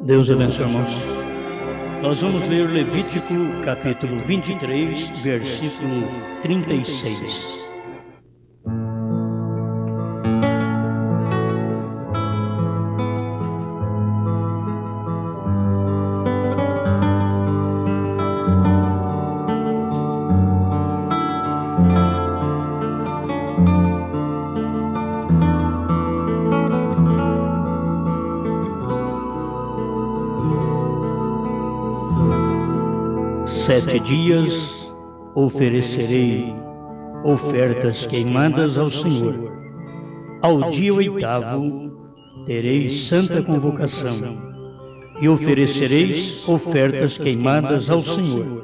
Deus abençoe, irmãos. Nós vamos ler Levítico capítulo 23, versículo 36. Sete dias oferecerei ofertas queimadas ao Senhor. Ao dia oitavo tereis santa convocação e oferecereis ofertas queimadas ao Senhor.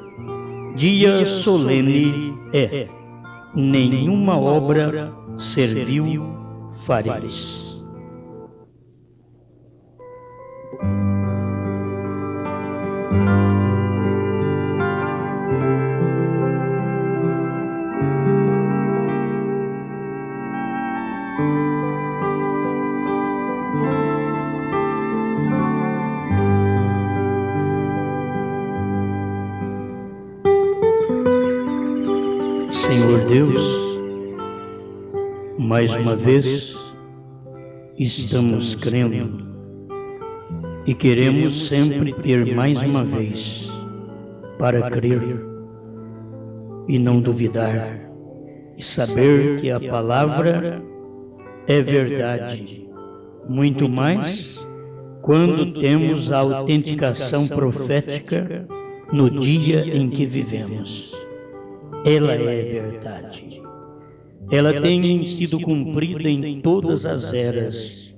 Dia solene é, nenhuma obra servil fareis. Senhor Deus, mais uma vez estamos crendo e queremos sempre ter mais uma vez para crer e não duvidar e saber que a palavra é verdade, muito mais quando temos a autenticação profética no dia em que vivemos. Ela é verdade. Ela tem sido cumprida em todas as eras.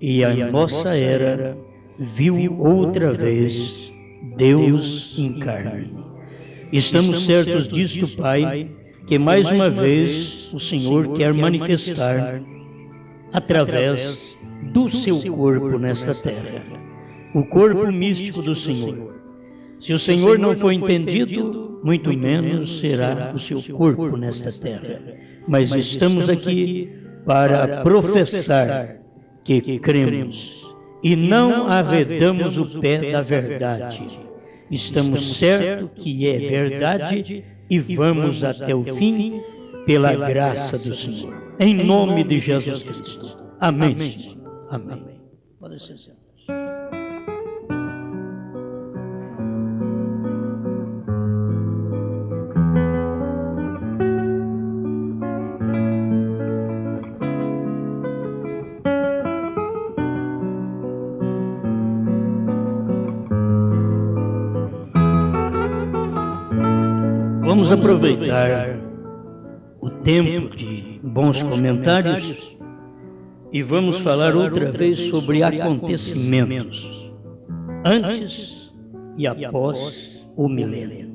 E a nossa era viu outra vez Deus em carne. Estamos certos disto, Pai, que mais uma vez o Senhor quer manifestar através do seu corpo nesta terra. O corpo místico do Senhor. Se o Senhor não for entendido, muito menos será o seu corpo nesta terra. Mas estamos aqui para professar que cremos e não arredamos o pé da verdade. Estamos certos que é verdade e vamos até o fim pela graça do Senhor. Em nome de Jesus Cristo. Amém. Amém. Pode ser certo. Vamos aproveitar o tempo de bons comentários e vamos falar outra vez sobre acontecimentos antes e após o milênio.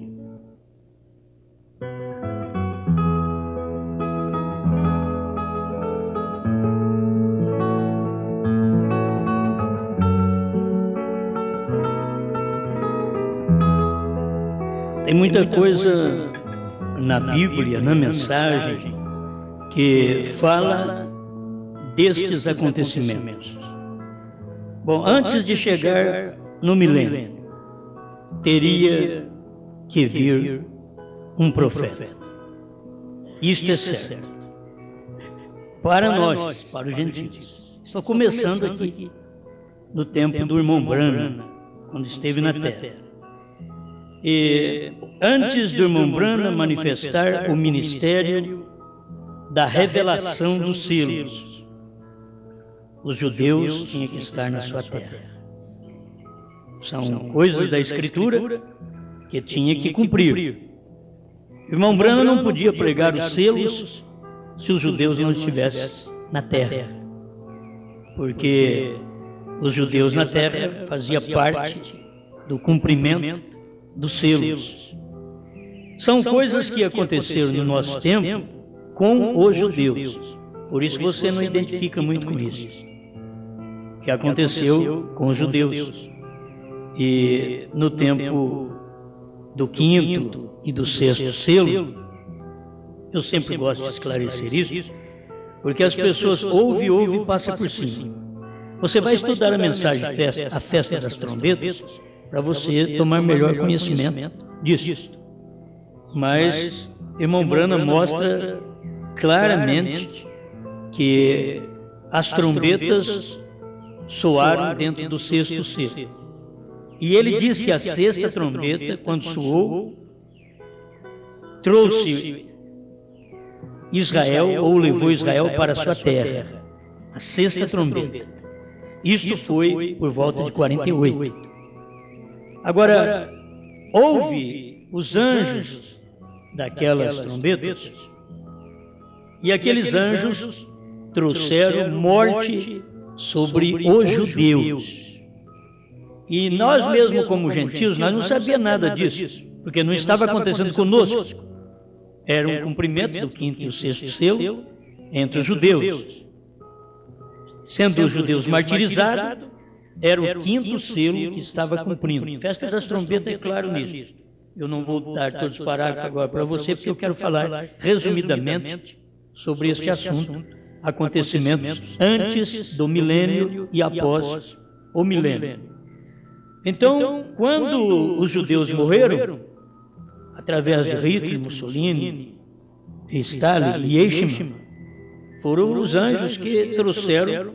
Tem muita coisa na Bíblia, na mensagem, que fala destes acontecimentos. Bom, antes de chegar no milênio, teria que vir um profeta. Isto é certo. Para nós, para os gentios. Estou começando aqui no tempo do irmão Branham, quando esteve na terra. E antes do irmão Branham manifestar o ministério da revelação dos selos, os judeus tinham que estar na sua terra. São coisas da Escritura que tinha que cumprir. O irmão Branham não podia pregar os selos se os judeus não estivessem na terra, porque os judeus na terra faziam parte do cumprimento dos selos. São coisas que aconteceram no nosso tempo com os judeus. Por isso você não identifica muito com isso. Que aconteceu com os judeus. E no tempo do quinto e do sexto selo, eu sempre gosto de esclarecer isso, porque as pessoas ouvem e passa por cima. Você vai estudar a mensagem a festa das trombetas para você tomar melhor conhecimento disso. Mas irmão Branham mostra claramente que as trombetas soaram dentro do sexto selo. E ele diz que a sexta trombeta, quando soou, trouxe Israel, ou levou Israel para a sua terra. A sexta trombeta. Isto foi por volta de 48. Agora, houve os anjos daquelas trombetas, e aqueles anjos trouxeram morte sobre os judeus. E nós mesmos, como gentios, nós não sabíamos nada disso, porque não estava acontecendo conosco. Era um cumprimento do quinto e o sexto selo entre os judeus. Sendo os judeus martirizados, era o quinto selo que estava cumprindo. Festa das trombetas é claro nisso. Eu não vou dar todos os parágrafos agora para você, porque eu quero falar resumidamente sobre este assunto, acontecimentos antes do milênio e após o milênio. Então, quando os judeus morreram, através de Hitler, Mussolini, Stalin e Eichmann, foram os anjos que trouxeram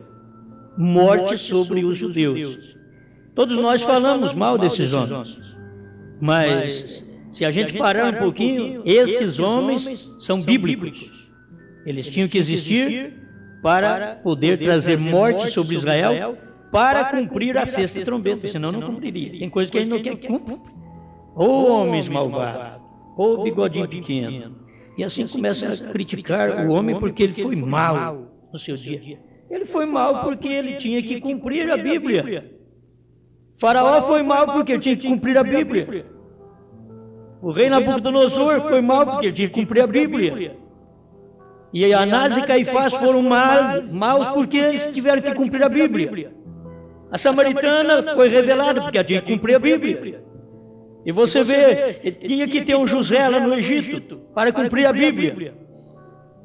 morte sobre os judeus. Todos nós falamos mal desses homens, mas se a gente parar um pouquinho, estes homens são bíblicos. Eles tinham que existir para poder trazer morte sobre Israel, para cumprir a sexta trombeta, senão não cumpriria. Tem coisa que a gente não quer cumprir. Ô homens malvados, ô bigodinho pequeno. E assim começa a criticar o homem porque ele foi mal no seu dia. Ele foi mal porque ele tinha que cumprir a Bíblia. Faraó foi mal porque ele tinha que cumprir a Bíblia. O rei Nabucodonosor foi mal porque ele tinha que cumprir a Bíblia. E Anás e Caifás foram mal porque eles tiveram que cumprir a Bíblia. A samaritana foi revelada porque ela tinha que cumprir a Bíblia. E você vê, tinha que ter um José lá no Egito para cumprir a Bíblia.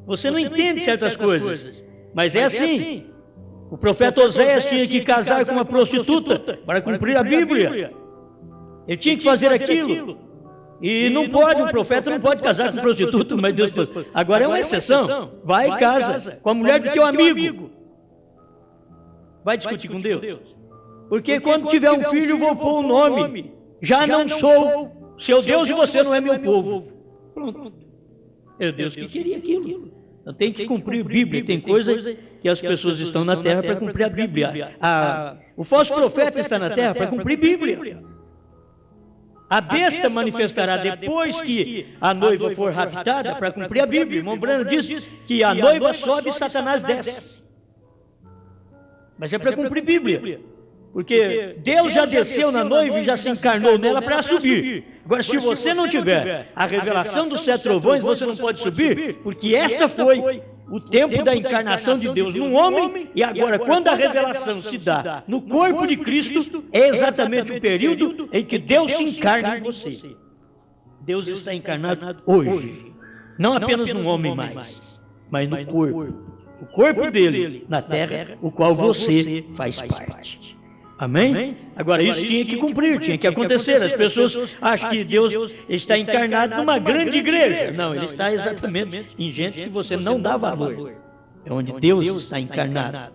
Você não entende certas coisas, mas é assim. O profeta Oséias tinha que casar com uma prostituta para cumprir a Bíblia. Ele tinha que fazer aquilo. E não pode, um profeta não pode casar com prostituta, mas Deus falou, agora é uma exceção. Vai e casa com a mulher do teu amigo. Vai discutir com Deus. Porque quando tiver um filho, eu vou pôr um nome. Já não sou seu Deus e você não é meu povo. Pronto. É Deus que queria aquilo. Então tem que cumprir a Bíblia. Tem coisa que as pessoas estão na terra para cumprir a Bíblia. O falso profeta está na terra para cumprir a Bíblia. A besta manifestará depois que a noiva for raptada para cumprir a Bíblia. Irmão Branham diz que a noiva sobe e Satanás desce. Mas é para cumprir a Bíblia. Porque Deus já desceu na noiva e já se encarnou nela para subir. Agora, se você não tiver a revelação dos 7 trovões, você não pode subir, porque esta foi o tempo da encarnação de Deus num homem, e agora, quando a revelação se dá no corpo de Cristo, é exatamente o período em que Deus se encarna em você. Deus está encarnado hoje, não apenas num homem mais, mas no corpo. O corpo dele na terra, o qual você faz parte. Amém? Agora, isso tinha que cumprir, tinha que acontecer. As pessoas acham que Deus está encarnado numa grande igreja. Não, ele está exatamente em gente que você não dá valor. É onde Deus está encarnado.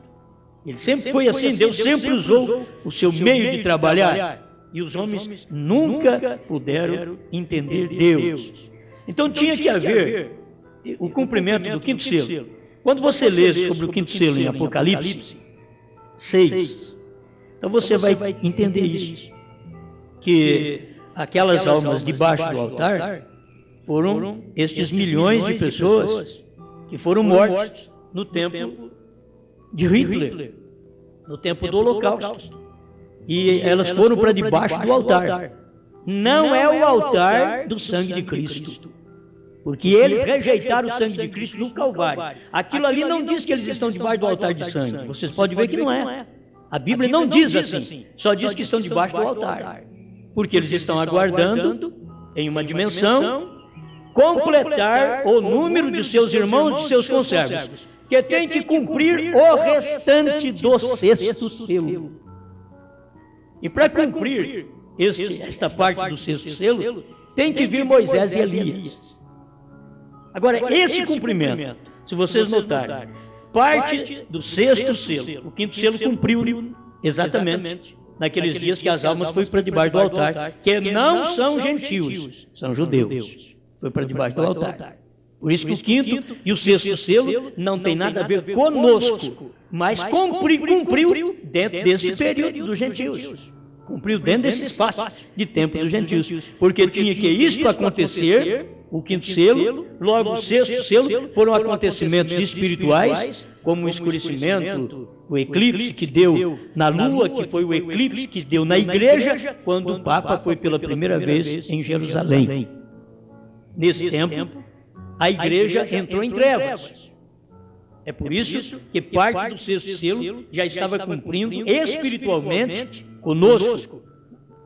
Ele sempre foi assim, Deus sempre usou o seu meio de trabalhar. E os homens nunca puderam entender Deus. Então tinha que haver o cumprimento do quinto selo. Quando você lê sobre o quinto selo em Apocalipse 6, então você vai entender isso, que aquelas almas debaixo do altar foram estes milhões de pessoas que foram mortas no tempo de Hitler, no tempo do Holocausto. E elas foram para debaixo do altar. Não é o altar do sangue de Cristo, porque eles rejeitaram o sangue de Cristo no Calvário. Aquilo ali não diz que eles estão debaixo do altar de sangue. Vocês podem ver que não é. A Bíblia não diz assim, só diz que estão debaixo do altar, porque eles estão aguardando, em uma dimensão, completar o número de seus irmãos, de seus conservos. que tem que cumprir o restante do sexto selo. E para cumprir esta parte do sexto selo, tem que vir Moisés e Elias. Agora, esse cumprimento, se vocês notarem, parte do sexto selo. O quinto selo cumpriu exatamente naqueles dias que as almas foram para debaixo do altar, que não são gentios, são judeus. Foi para debaixo do altar. Por isso que o quinto e o sexto selo não tem nada a ver conosco, mas cumpriu dentro desse período dos gentios. Cumpriu dentro desse espaço de tempo dos gentios. Porque tinha que isto acontecer, o quinto selo, logo o sexto selo, foram acontecimentos espirituais, como o escurecimento, o eclipse que deu na lua, que foi o eclipse que deu na igreja, quando o Papa foi pela primeira vez em Jerusalém. Nesse tempo, a igreja entrou em trevas. É por isso que parte do sexto selo já estava cumprindo espiritualmente conosco.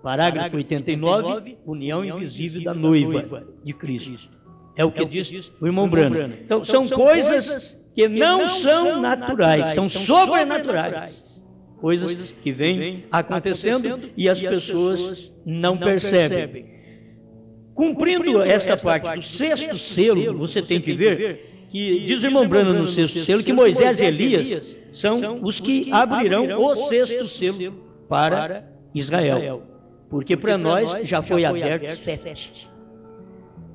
Parágrafo 89, união invisível da noiva de Cristo. É o que diz o irmão Branham. Então, são coisas que não são naturais, são sobrenaturais. Coisas que vêm acontecendo e as pessoas não percebem. Cumprindo esta parte do sexto selo, você tem que ver que diz o irmão Branham no sexto selo que Moisés e Elias são os que abrirão o sexto selo para Israel. Porque para nós já foi aberto 7.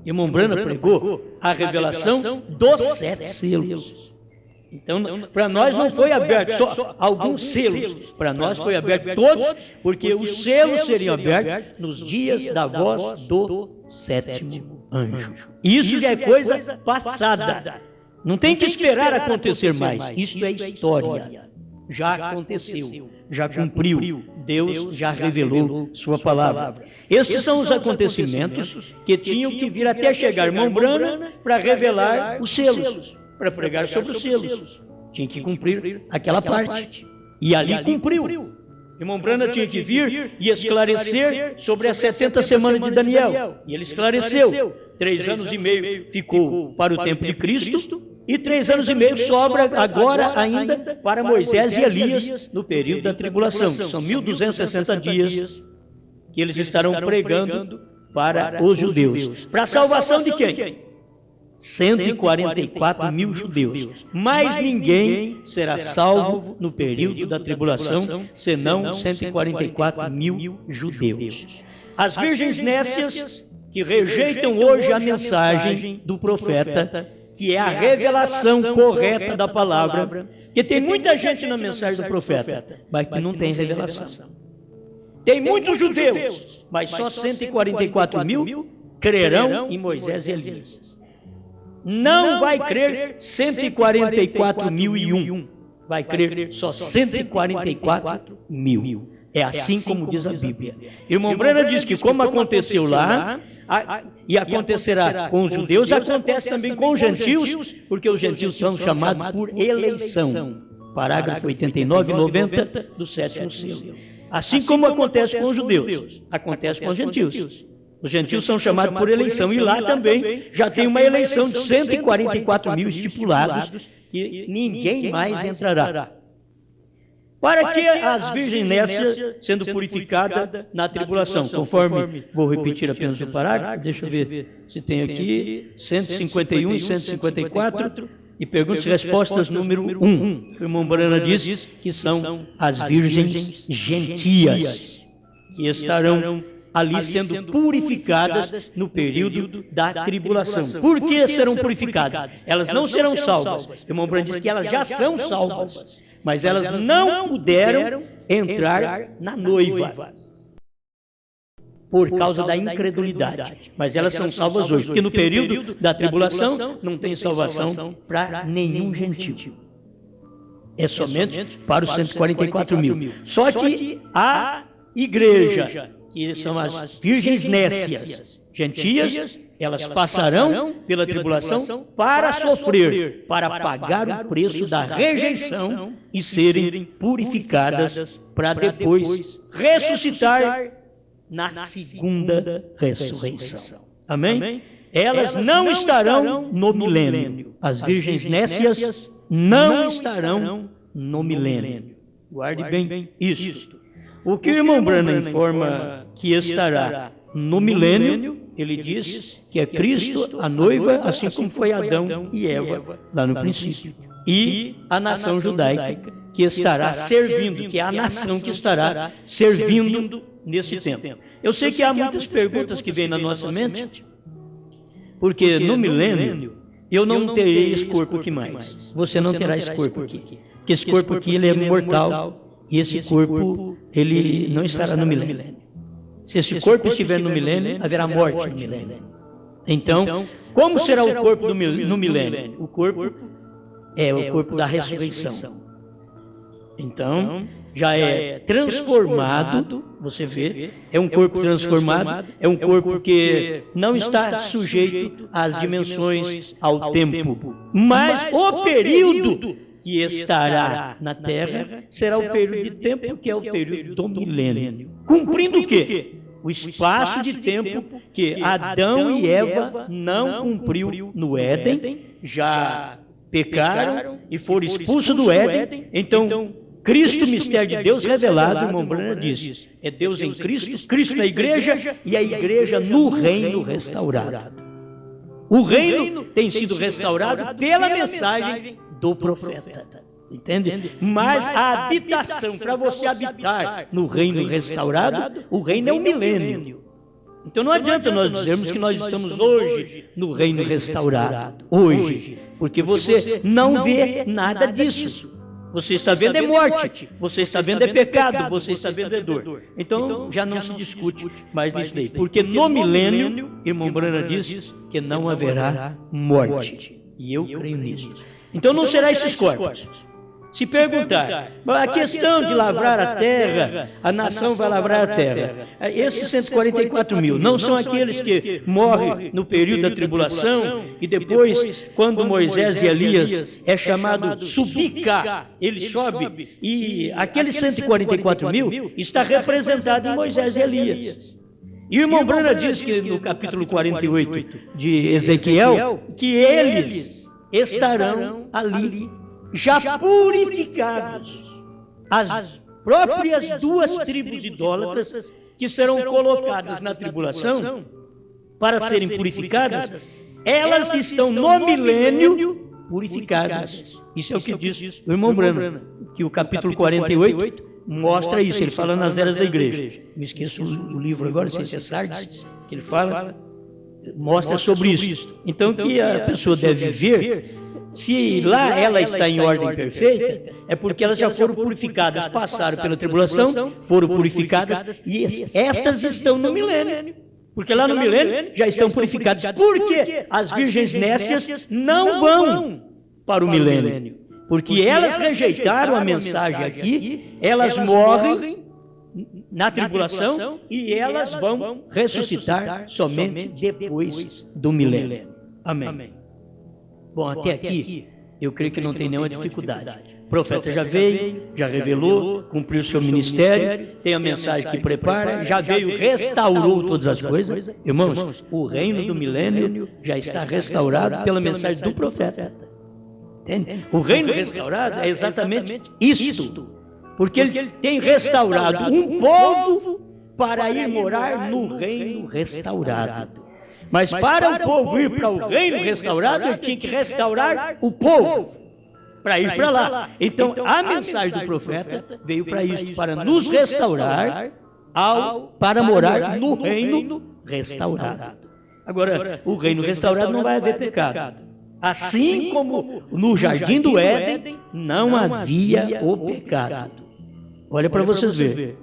Irmão Branham pregou a revelação dos 7 selos. Então, para nós não foi aberto só alguns selos, para nós foi aberto todos, porque os selos seriam abertos nos dias da voz do 7º anjo. Isso já é coisa passada. Não tem que esperar acontecer mais. Isso é história. Já aconteceu, já cumpriu. Deus já revelou sua palavra. Estes são os acontecimentos que tinham que vir até chegar irmão Branham para revelar os selos, para pregar sobre os selos. Tinha que cumprir aquela parte. E ali cumpriu. Irmão Branham tinha que vir e esclarecer sobre as 70 semanas de Daniel. E ele esclareceu. 3 anos e meio ficou para o tempo de Cristo. E 3 anos e meio sobra agora ainda para Moisés e Elias no período da tribulação, que são 1260 dias que eles estarão pregando para os judeus. Para a salvação de quem? 144 mil judeus. Mas ninguém será salvo no período da tribulação, senão 144 mil judeus. As virgens nécias que rejeitam hoje a mensagem do profeta, que é a revelação correta da palavra, porque tem muita gente na mensagem do profeta, mas que não tem revelação. Tem muitos judeus, mas só 144 mil crerão em Moisés e Elias. Não vai crer 144.001, vai crer só 144 mil. É assim como diz a Bíblia. Irmão Branham diz que como aconteceu lá, e acontecerá com os judeus, acontece também com os gentios, porque os gentios são chamados por eleição. Parágrafo 89 e 90 do 7º selo. Assim como acontece com os judeus, acontece com os gentios. Os gentios são chamados por eleição, e lá também já tem uma eleição de 144 mil estipulados, e ninguém mais entrará. Para que as virgens nécias sendo purificadas na tribulação, conforme, vou repetir apenas o parágrafo, deixa eu ver se tem aqui, 151 e 154, e perguntas e respostas número 1. O irmão Branham diz que são as virgens gentias, que estarão ali sendo purificadas no período da tribulação. Por que serão purificadas? Elas não serão salvas. O irmão Branham diz que elas já são salvas, mas elas não puderam entrar na noiva por causa da incredulidade. Mas elas são salvas hoje, porque no período da tribulação não tem salvação para nenhum gentil. É somente para os 144 mil. Só que a igreja, que são as virgens nécias, gentias, elas passarão pela tribulação para sofrer, para pagar o preço da rejeição e serem purificadas para depois ressuscitar na segunda ressurreição. Amém? Elas não estarão no milênio. As virgens nécias não estarão no milênio. Guarde bem isto. O que o irmão Branham informa que estará no milênio, ele diz que é Cristo, a noiva, assim como foi Adão e Eva lá no princípio. E a nação judaica que estará servindo, que é a nação que estará servindo nesse tempo. Eu sei que há muitas perguntas que vêm na nossa mente, porque no milênio eu não terei esse corpo aqui mais. Você não terá esse corpo aqui. Porque esse corpo aqui ele é mortal e esse corpo ele não estará no milênio. Se esse corpo estiver no milênio, haverá morte no milênio. Então, como será o corpo no milênio? O corpo é o corpo da ressurreição. Então, já é transformado, você vê, é um corpo transformado, é um corpo que não está sujeito às dimensões, ao tempo. Mas o período que estará na Terra será o período de tempo que é o período do milênio. Cumprindo o quê? O espaço de tempo que Adão e Eva não cumpriu no Éden, já pecaram e foram expulsos do Éden. Então, Cristo, mistério de Deus revelado, o irmão Branham diz, é Deus em Cristo, Cristo na igreja e a igreja no reino restaurado. O reino tem sido restaurado pela mensagem do profeta. Entende? Mas a habitação, para você habitar no reino restaurado, o reino é o milênio. Então não adianta nós dizermos que nós estamos hoje no reino restaurado. Hoje. Porque você não vê nada disso. Você está vendo é morte, você está vendo é pecado, você está vendo é dor. Então já não se discute mais nisso daí. Porque no milênio, irmão Branham diz que não haverá morte. E eu creio nisso. Então não será esses corpos. Se perguntar, a questão de lavrar a terra, a nação vai lavrar a terra. Esses 144 mil não são aqueles que morrem no período da tribulação e depois, quando Moisés e Elias é chamado subir cá, ele sobe e aqueles 144 mil está representado em Moisés e Elias. E o irmão Branham diz que no capítulo 48 de Ezequiel, que eles estarão ali já purificados, as próprias duas tribos idólatras que serão colocadas na tribulação para serem purificadas, elas estão no milênio purificadas. Isso é o que diz o irmão Branham, que o capítulo 48 mostra isso, ele fala nas eras da igreja. Me esqueço o livro agora, não sei se é Sardes, que ele fala, mostra sobre isso. Então que a pessoa deve ver. Se lá ela está em ordem perfeita, é porque elas já foram purificadas, passaram pela tribulação, foram purificadas, e estas estão no milênio. Porque lá no milênio já estão purificadas. Porque as virgens nécias não vão para o milênio. Porque elas rejeitaram a mensagem aqui, elas morrem na tribulação e elas vão ressuscitar somente depois do milênio. Amém. Bom, até aqui, eu creio que não tem nenhuma dificuldade. O profeta já veio, já revelou, cumpriu o seu ministério, tem a mensagem que prepara, já veio, restaurou todas as coisas. Irmãos, o reino do milênio já está restaurado pela mensagem do profeta. Entende? O reino restaurado é exatamente isto, porque ele tem restaurado um povo para ir morar no reino restaurado. Mas para o povo ir para o reino restaurado, ele tinha que restaurar o povo para ir para lá. Então, a mensagem do profeta veio para isso, para nos restaurar, para morar no reino restaurado. Agora, o reino restaurado não vai haver pecado. Assim como no jardim do Éden não havia o pecado. Olha para vocês verem.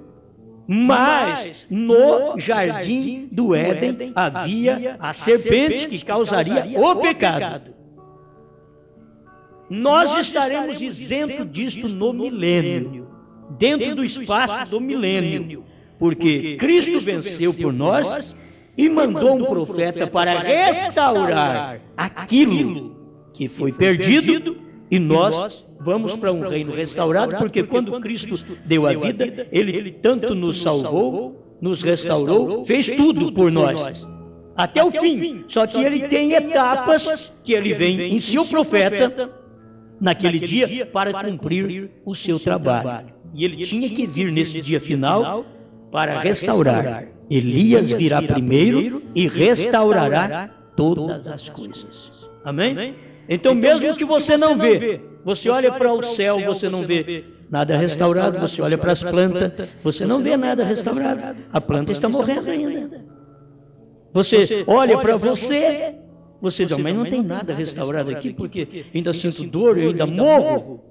Mas no jardim do Éden havia a serpente que causaria o pecado. Nós estaremos isentos disto no milênio, dentro do espaço do milênio, porque Cristo venceu por nós e mandou um profeta para restaurar aquilo que foi perdido. E nós vamos para um reino restaurado, porque quando Cristo deu a vida, Ele tanto nos salvou, nos restaurou, fez tudo por nós, até o fim. Só que Ele tem etapas que Ele vem em seu profeta, naquele dia para cumprir o seu trabalho. E ele tinha que vir nesse dia final para restaurar. Elias virá primeiro e restaurará todas as coisas. Amém? Então, mesmo que você não vê, você olha para o céu, você não vê nada restaurado, você olha para as plantas, você não vê nada restaurado. A planta está morrendo ainda. Você olha para você, você diz, mas não tem nada restaurado aqui, porque ainda sinto dor, eu ainda morro.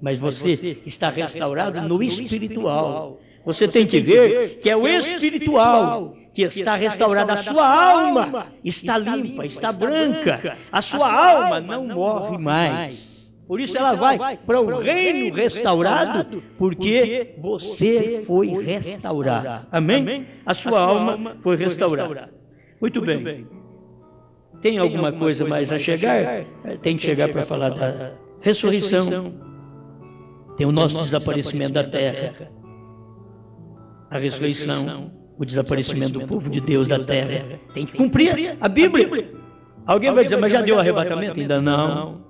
Mas você está restaurado no espiritual. Você tem que ver que é o espiritual que está restaurado. A sua alma está limpa, está branca. A sua alma não morre mais. Por isso ela vai para o reino restaurado, porque você foi restaurado. Amém? A sua alma foi restaurada. Muito bem. Tem alguma coisa mais a chegar? Tem que chegar para falar da ressurreição. Tem o nosso desaparecimento da terra. A ressurreição, o desaparecimento do povo de Deus da terra. Tem que cumprir a Bíblia. Alguém vai dizer, mas já deu arrebatamento? Ainda não.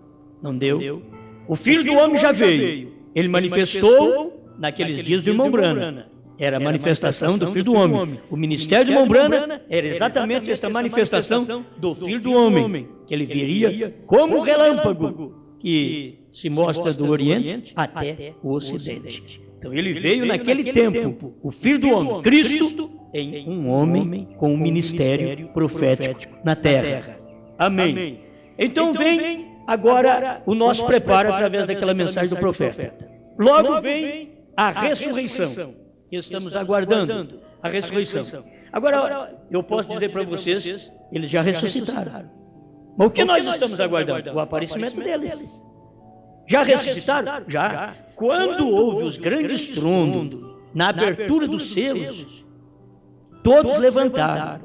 Não deu. O Filho do Homem já veio. Ele manifestou naqueles dias do irmão Brana. Era a manifestação do Filho do Homem. O ministério do irmão Brana era exatamente essa manifestação do Filho do Homem. Que ele viria como relâmpago que se mostra do Oriente até o Ocidente. Então ele veio naquele tempo, o Filho do Homem, Cristo, em um homem com um ministério profético na terra. Amém. Então vem agora o nosso preparo através daquela mensagem do profeta. Logo vem a ressurreição, que estamos aguardando, a ressurreição. Agora, eu posso dizer para vocês, eles já ressuscitaram. Mas o que nós estamos aguardando? O aparecimento deles. Já ressuscitaram? Já. Quando houve os grandes estrondos, na abertura dos selos, todos levantaram.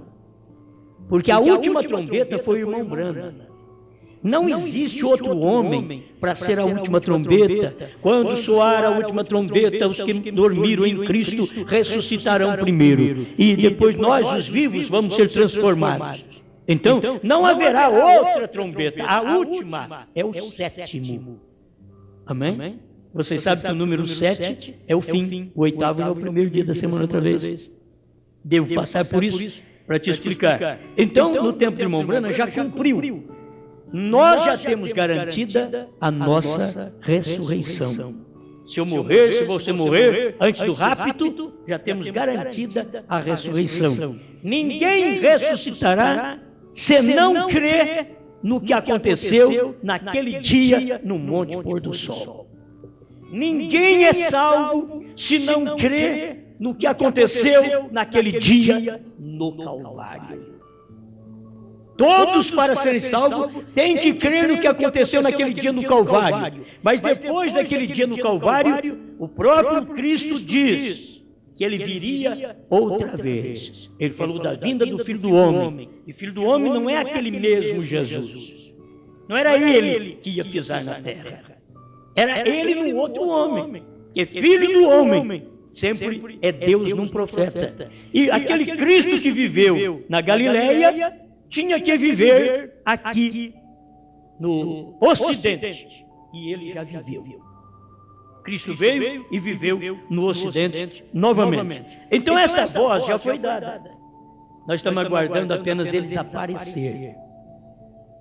Porque a última trombeta foi o irmão Brana. Não existe outro homem para ser a última trombeta. Quando soar a última trombeta, os que dormiram em Cristo ressuscitarão primeiro. E depois nós, os vivos, vamos ser transformados. Então, não haverá outra trombeta. A última é o sétimo. Amém? Vocês sabem que o número 7 é o fim. O oitavo é o primeiro dia da semana outra vez. Devo passar por isso para te explicar. Então, no tempo de irmão Brana, já cumpriu. Nós já temos garantida a nossa ressurreição. Se eu morrer, se você morrer, antes do rapto, já temos garantida a ressurreição. Ninguém ressuscitará se não crer no que aconteceu naquele dia no Monte Pôr do Sol. Ninguém é salvo se não crer no que aconteceu naquele dia no Calvário. Todos, para serem salvos, têm que crer no que aconteceu naquele dia no Calvário. Mas depois daquele dia no Calvário, o próprio Cristo diz que ele viria outra vez. Ele falou da vinda do Filho do Homem. E Filho do Homem não é aquele mesmo Jesus. Não era ele que ia pisar na terra. Era ele num outro homem. Que Filho do Homem sempre é Deus num profeta. E aquele Cristo que viveu na Galileia tinha que viver aqui no Ocidente. E ele já viveu. Cristo veio e viveu no Ocidente novamente. Então essa voz já foi dada. Nós estamos aguardando apenas eles aparecer.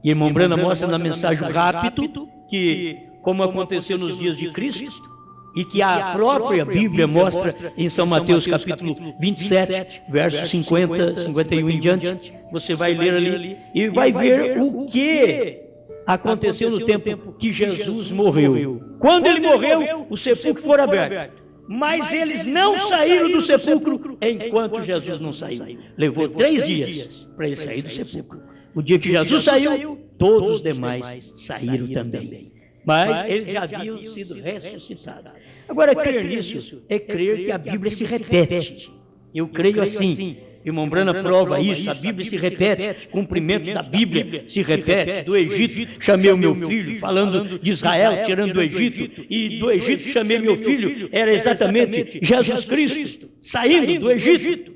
E irmão Brana mostra na mensagem rápido que, como aconteceu nos dias de Cristo, e que a própria Bíblia mostra em São Mateus capítulo 27, versos 50, 51 em diante, você vai ler ali e vai ver o que aconteceu no tempo que Jesus morreu. Quando ele morreu, o sepulcro foi aberto. Mas eles não saíram do sepulcro enquanto Jesus não saiu. Levou 3 dias para ele sair do sepulcro. O dia que Jesus saiu, todos os demais saíram também. Mas eles já haviam sido ressuscitados. Agora, crer nisso é crer que a Bíblia se repete. Eu creio assim. Irmão Brana prova isso, a Bíblia se repete, cumprimentos da Bíblia se repete. Do Egito chamei o meu filho, falando de Israel, tirando do Egito, e do Egito chamei meu filho, era exatamente Jesus Cristo, saindo do Egito,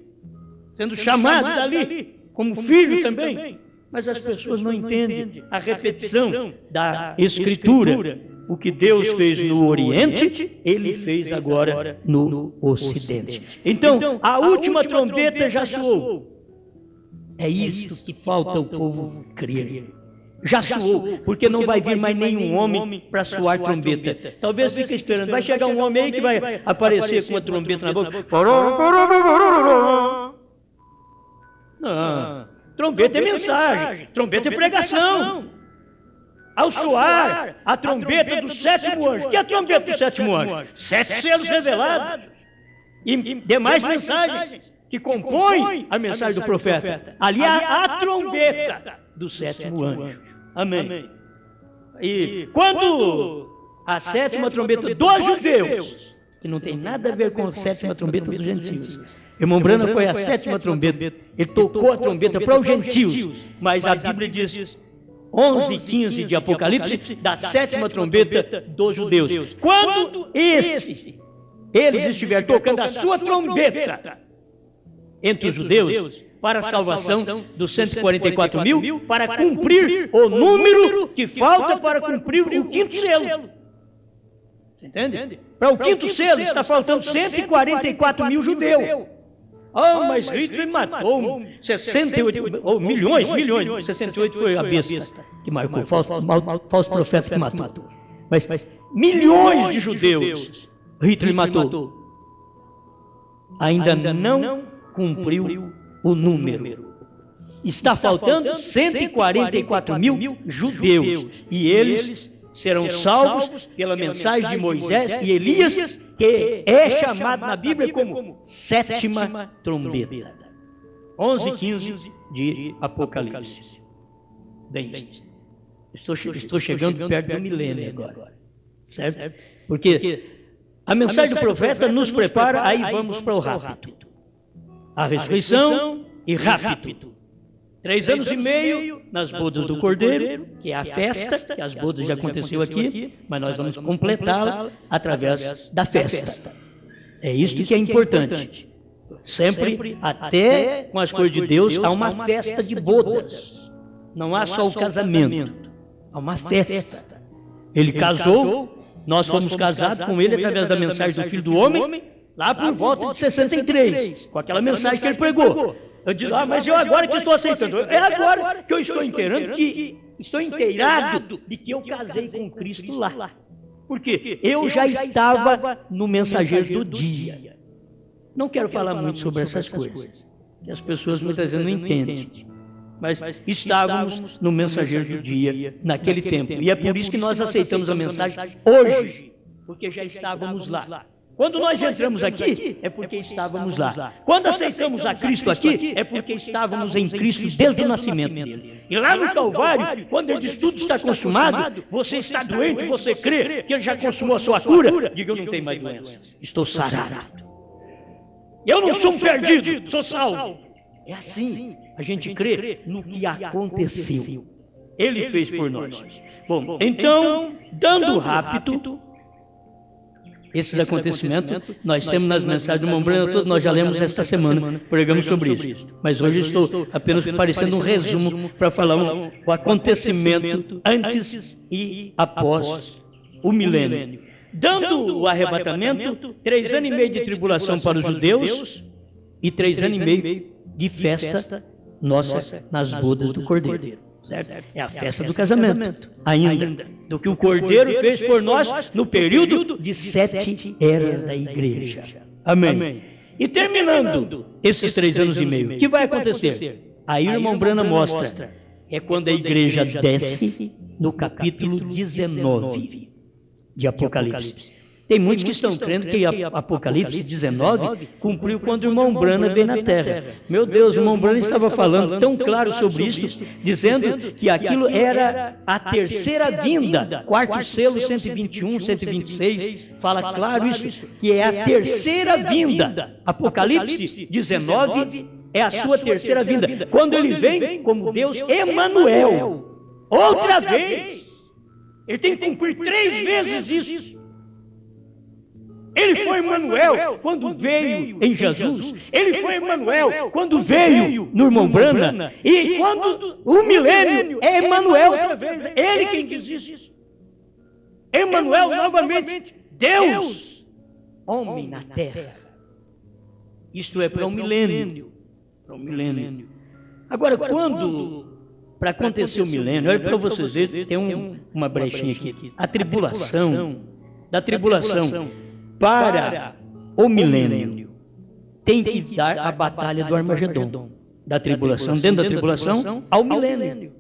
sendo chamado dali, como filho também. Mas as pessoas não entendem a repetição da Escritura. o que Deus fez no Oriente, Ele fez agora no Ocidente. Então, a última trombeta já soou. É isso que falta o povo crer. Já soou, porque não vai vir mais nenhum homem para soar trombeta. Talvez fique esperando, vai chegar um homem aí que vai aparecer com uma trombeta na boca. Não, trombeta é mensagem, trombeta é pregação. Ao soar a trombeta do sétimo anjo. O que é a trombeta do sétimo anjo? 7 selos revelados e demais mensagens que compõem a mensagem do profeta. Ali há a trombeta do sétimo anjo. Amém. E quando a sétima trombeta dos judeus, que não tem nada a ver com a sétima trombeta dos gentios, irmão Branham foi a sétima trombeta, ele tocou a trombeta para os gentios, mas a Bíblia diz 11:15 de Apocalipse, da sétima trombeta dos judeus. Quando eles estiverem tocando a sua trombeta entre os judeus, para a salvação dos 144 mil, para cumprir o número que falta para cumprir o quinto selo. Entende? Para o quinto selo está faltando 144 mil judeus. Oh, mas Hitler matou 68, ou milhões, 68 foi a besta que marcou, falso profeta que matou. Mas milhões de judeus Hitler matou. Ainda não cumpriu o número. Está faltando 144 mil judeus. E eles serão salvos pela mensagem de Moisés e Elias, que é chamado na Bíblia como sétima trombeta. 11:15 de Apocalipse. Bem, estou chegando perto do milênio agora. Certo? Porque a mensagem do profeta nos prepara, aí vamos para o rápido. A ressurreição e rápido. 3 anos e meio nas bodas do Cordeiro, que é a festa, que as bodas já aconteceu aqui, mas nós vamos completá-la através da festa. É isso que é importante. Sempre, até com as coisas de Deus, há uma festa de bodas. Não há só o casamento, há uma festa. Ele casou, nós fomos casados com ele através da mensagem do Filho do Homem, lá por volta de 63, com aquela mensagem que ele pregou. Eu disse, mas eu agora que estou aceitando. É agora que eu estou inteirando, que estou inteirado de que eu casei com Cristo lá. Porque eu já estava no mensageiro do dia. Não quero falar muito sobre essas coisas, que as pessoas muitas vezes não entendem. Mas estávamos no mensageiro do dia naquele tempo. E é por isso que nós aceitamos a mensagem hoje, porque já estávamos lá. Quando nós entramos aqui, é porque estávamos lá. Quando aceitamos a Cristo aqui, é porque estávamos em Cristo desde o nascimento dele. E lá no Calvário, quando ele diz tudo está consumado, você está doente, você crê que ele já consumou a sua cura, diga, eu não tenho mais doenças, estou sarado. Eu não sou um perdido, sou salvo. É assim, a gente crê no que aconteceu. Ele fez por nós. Bom, então, dando rápido esses acontecimentos, nós temos nas mensagens do irmão Branham, todos nós já lemos esta semana, pregamos sobre isso. Mas hoje estou apenas parecendo um resumo para falar o acontecimento antes e após o milênio. Dando o arrebatamento, 3 anos e meio de tribulação para os judeus e 3 anos e meio de festa nossa nas bodas do Cordeiro. Certo? É a festa do casamento, ainda, do que o Cordeiro fez por nós no período de 7 eras da igreja. Amém. E terminando esses 3 anos e meio, o que vai acontecer? Aí o irmão Branham mostra, é quando a igreja desce no capítulo 19 de Apocalipse. Tem muitos que estão crendo que Apocalipse 19 cumpriu quando o irmão Branham veio na terra. Meu Deus, o irmão Branham estava falando tão claro sobre isso, dizendo que aquilo era a terceira vinda. 4º selo, 121, 126, fala claro isso, que é a terceira vinda. Apocalipse 19 é a sua terceira vinda. Quando ele vem como Deus Emanuel. Outra vez. Ele tem que cumprir 3 vezes isso. Ele foi Emanuel quando veio em Jesus. Ele foi Emanuel quando veio no irmão Branham. E quando o milênio é Emanuel outra vez. Ele quem diz isso. Emanuel, novamente, Deus, homem na terra. Isto é para um milênio. Para um milênio. Agora, para acontecer o milênio, olha para vocês verem, tem uma brechinha aqui. A tribulação, da tribulação para o milênio, tem que dar a batalha do Armagedon. Da tribulação, dentro da tribulação, ao milênio.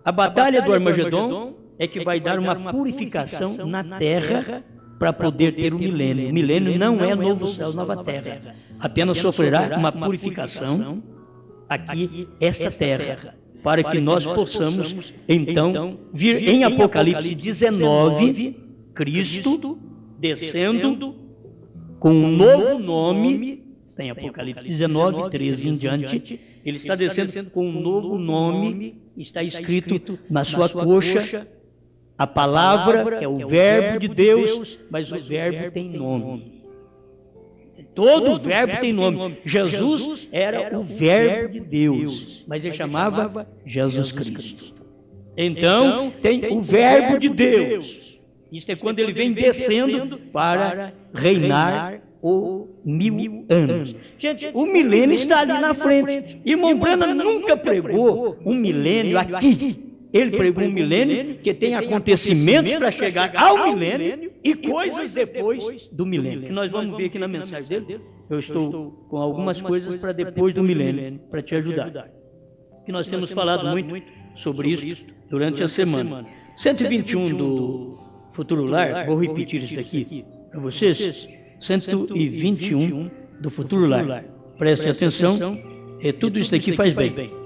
A batalha do Armagedon é que vai dar uma purificação na terra para poder ter o milênio. O milênio não é novo céu, nova terra. Apenas sofrerá uma purificação aqui, esta terra, para que nós possamos, então, vir em Apocalipse 19, Cristo descendo com um novo nome, está em Apocalipse 19, 13 em diante, ele está descendo com um novo nome, está escrito na sua coxa, a palavra, que é o verbo de Deus, mas o verbo tem nome. Todo verbo tem nome. Jesus era o verbo de Deus, mas ele chamava Jesus Cristo. Então, tem o verbo de Deus. Isto é quando ele vem descendo para reinar o 1000 anos. Gente, o milênio está ali na frente. Irmão Branham nunca pregou um milênio aqui. Ele pregou um milênio que tem acontecimentos para chegar ao milênio e coisas depois do milênio. Que nós vamos ver aqui na mensagem dele. Eu estou com algumas coisas para depois do milênio, para te ajudar. Que nós temos falado muito sobre isso durante a semana. 121 do Futuro Lar, vou repetir isso aqui para vocês. 121 do Futuro Lar. Preste atenção, tudo isso aqui faz bem.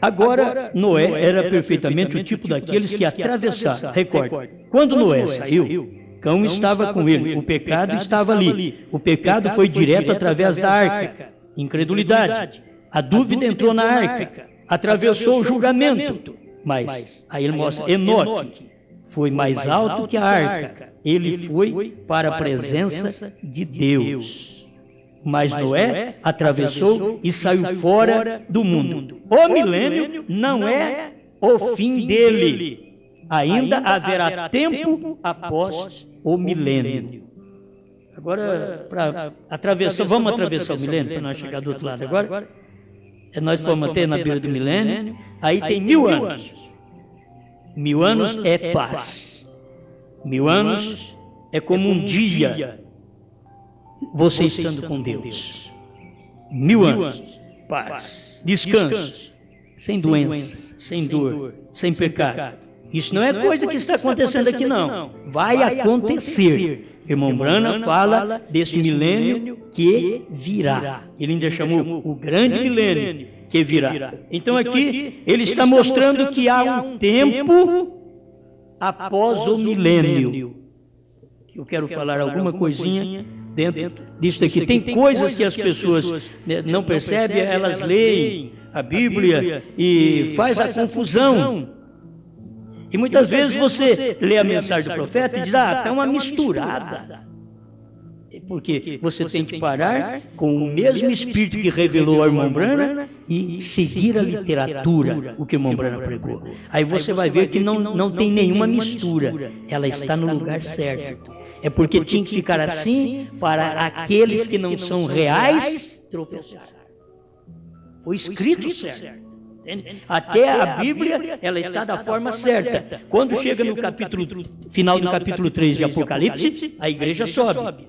Agora, Noé era perfeitamente o tipo daqueles que atravessaram. Recorde, quando Noé saiu, Cão estava com ele, o pecado estava ali. O pecado foi direto através da arca, incredulidade. A dúvida entrou na arca, atravessou o julgamento. Mas, aí ele mostra, Enoque foi mais alto que a arca. Ele foi para a presença de Deus. Mas Noé atravessou e saiu fora do mundo. O milênio não é o fim dele. Ainda haverá tempo após o milênio. Agora, vamos atravessar o milênio para nós chegar do outro lado agora. Nós fomos até na beira do milênio. Aí tem 1000 anos. 1000 anos é paz. 1000 anos é como um dia você estando com Deus. 1000 anos, paz, descanso, sem doença, sem dor, sem pecado. Isso não é coisa que está acontecendo aqui, não. Vai acontecer. Irmão Branham fala desse milênio que virá. Ele ainda chamou o grande milênio que virá. Então aqui ele está mostrando que há um tempo após o milênio. Eu quero falar alguma coisinha dentro disso aqui. Tem coisas que as pessoas não percebem, elas leem a Bíblia e faz a confusão. E muitas vezes você lê a mensagem do profeta e diz, está uma misturada. Porque você tem que parar com o mesmo Espírito que revelou ao irmão Branham e seguir a literatura, o que o irmão Branham pregou. Aí você vai ver que não tem nenhuma mistura. Ela está no lugar certo. É porque tinha que ficar assim para aqueles que não são reais tropeçar. Foi escrito certo. Até a Bíblia, ela está da forma certa. Quando chega no final do capítulo 3 de Apocalipse, a igreja sobe.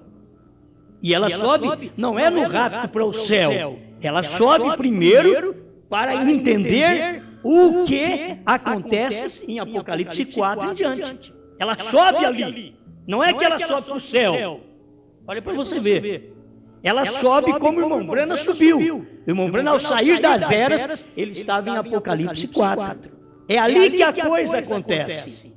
E ela sobe, não é no rapto para o céu. Ela sobe primeiro para entender o que acontece em Apocalipse 4 em diante. Ela sobe ali. Não é que ela sobe para o céu. Olha para você ver. Ela sobe como o irmão Branham subiu. O irmão Branham, ao sair das eras, ele estava em Apocalipse 4. É ali que a coisa acontece.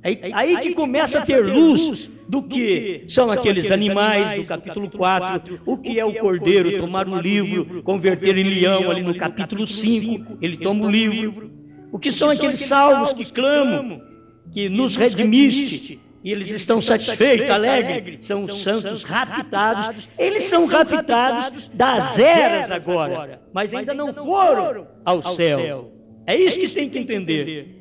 Aí que começa a ter luz do que são aqueles animais do capítulo 4, o que é o cordeiro, tomar o livro, converter em leão ali no capítulo 5, ele toma o livro. O que são aqueles salvos que clamam, que nos redimiste, e eles estão satisfeitos, alegres, são os santos raptados. Eles são raptados das eras agora, mas ainda não foram ao céu. É isso que tem que entender.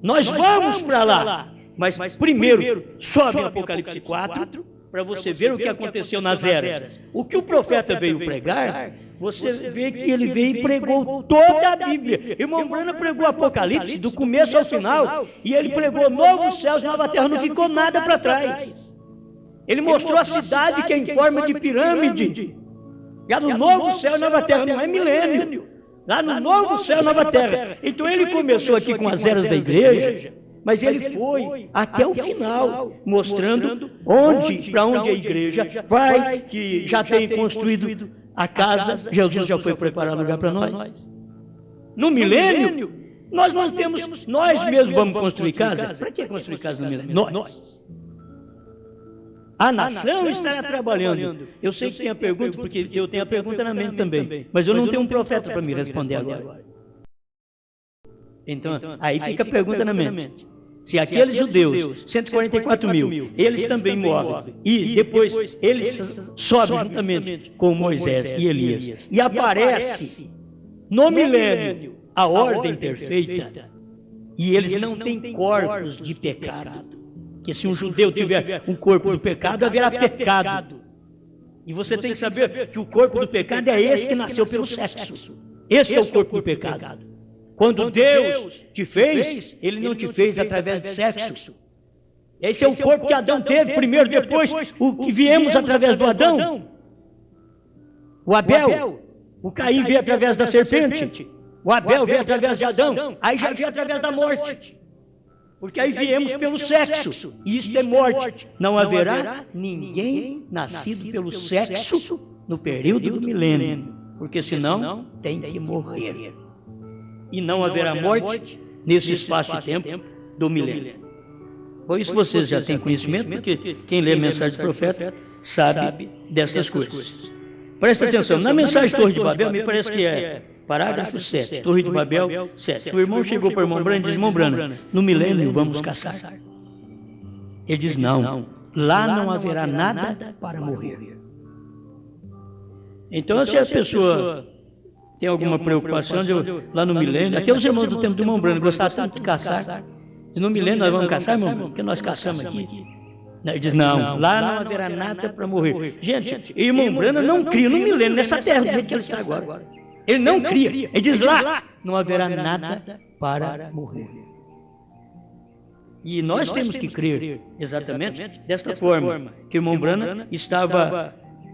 Nós vamos para lá. Mas primeiro, sobe em Apocalipse 4, para você ver o que aconteceu nas eras. O que o profeta veio pregar, você vê que ele veio e pregou toda a Bíblia. Irmão Branham pregou Apocalipse do começo ao final, e ele pregou novos céus, nova terra, não ficou nada para trás. Ele mostrou a cidade que é em forma de pirâmide. Já no novo céu e nova terra, não é milênio. Lá no novo céu e nova terra. Então ele começou aqui com as eras da igreja, mas ele foi até o final, mostrando para onde a igreja vai, que já tem construído a casa. Jesus já foi preparar lugar para nós. No milênio, nós não temos, nós mesmos vamos construir casa. Para que construir casa no milênio? Nós. A nação estará trabalhando. Eu sei que tem a pergunta, porque eu tenho a pergunta na mente também. Mas eu não tenho um profeta para me responder agora. Então, aí fica a pergunta na mente. Se aqueles judeus, 144 mil, eles também morrem, e depois eles sobem juntamente com Moisés e Elias, e aparece no milênio a ordem perfeita, e eles não têm corpos de pecado. Que se um judeu tiver um corpo do pecado, haverá pecado. E você tem que saber que o corpo do pecado é esse que nasceu pelo sexo. Esse é o corpo do pecado. Quando Deus te fez, Ele não te fez através de sexo. Esse é o corpo que Adão teve primeiro, depois o que viemos através do Adão. O Abel, o Caim veio através da serpente. O Abel veio através de Adão. Aí já veio através da morte. Porque aí viemos pelo sexo, e isto é morte. Não haverá ninguém nascido pelo sexo no período do milênio, porque senão tem que morrer. E não haverá morte nesse espaço de tempo do milênio. Por isso vocês já têm conhecimento, porque quem lê a mensagem do profeta sabe dessas coisas. Presta atenção, na mensagem Torre de Babel, me parece que é parágrafo 7, Torre de Babel 7. O irmão chegou para o irmão Branham e disse: irmão Branham, no milênio vamos caçar. Ele diz: não, lá não haverá nada para morrer. Então, se a pessoa tem alguma preocupação, lá no milênio, até os irmãos do tempo do irmão Branham gostavam tanto de caçar. No milênio nós vamos caçar, irmão Branham, porque nós caçamos aqui. Ele diz: não, lá não haverá nada para morrer. Gente, irmão Branham não cria no milênio, nessa terra, do jeito que ele está agora. Ele não cria. Ele diz: lá não haverá nada para morrer. E nós temos que crer exatamente desta forma, que o irmão Branham estava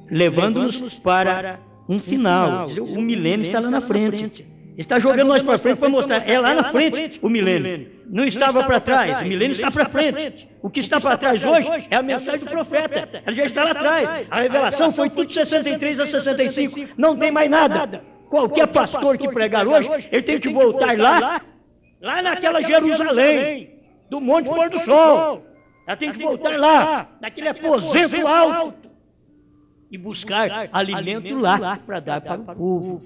levando-nos para um final. O milênio está lá na frente. Está jogando nós para frente para mostrar. É lá na frente o milênio. Não estava para trás. O milênio está para frente. O que está para trás hoje é a mensagem do profeta. Ela já está lá atrás. A revelação foi tudo de 63 a 65. Não tem mais nada. Qualquer pastor que pregar hoje, ele tem que voltar lá naquela Jerusalém, do Monte Pôr do Sol. Ela tem que voltar lá, naquele aposento alto, e buscar alimento lá para dar para o povo.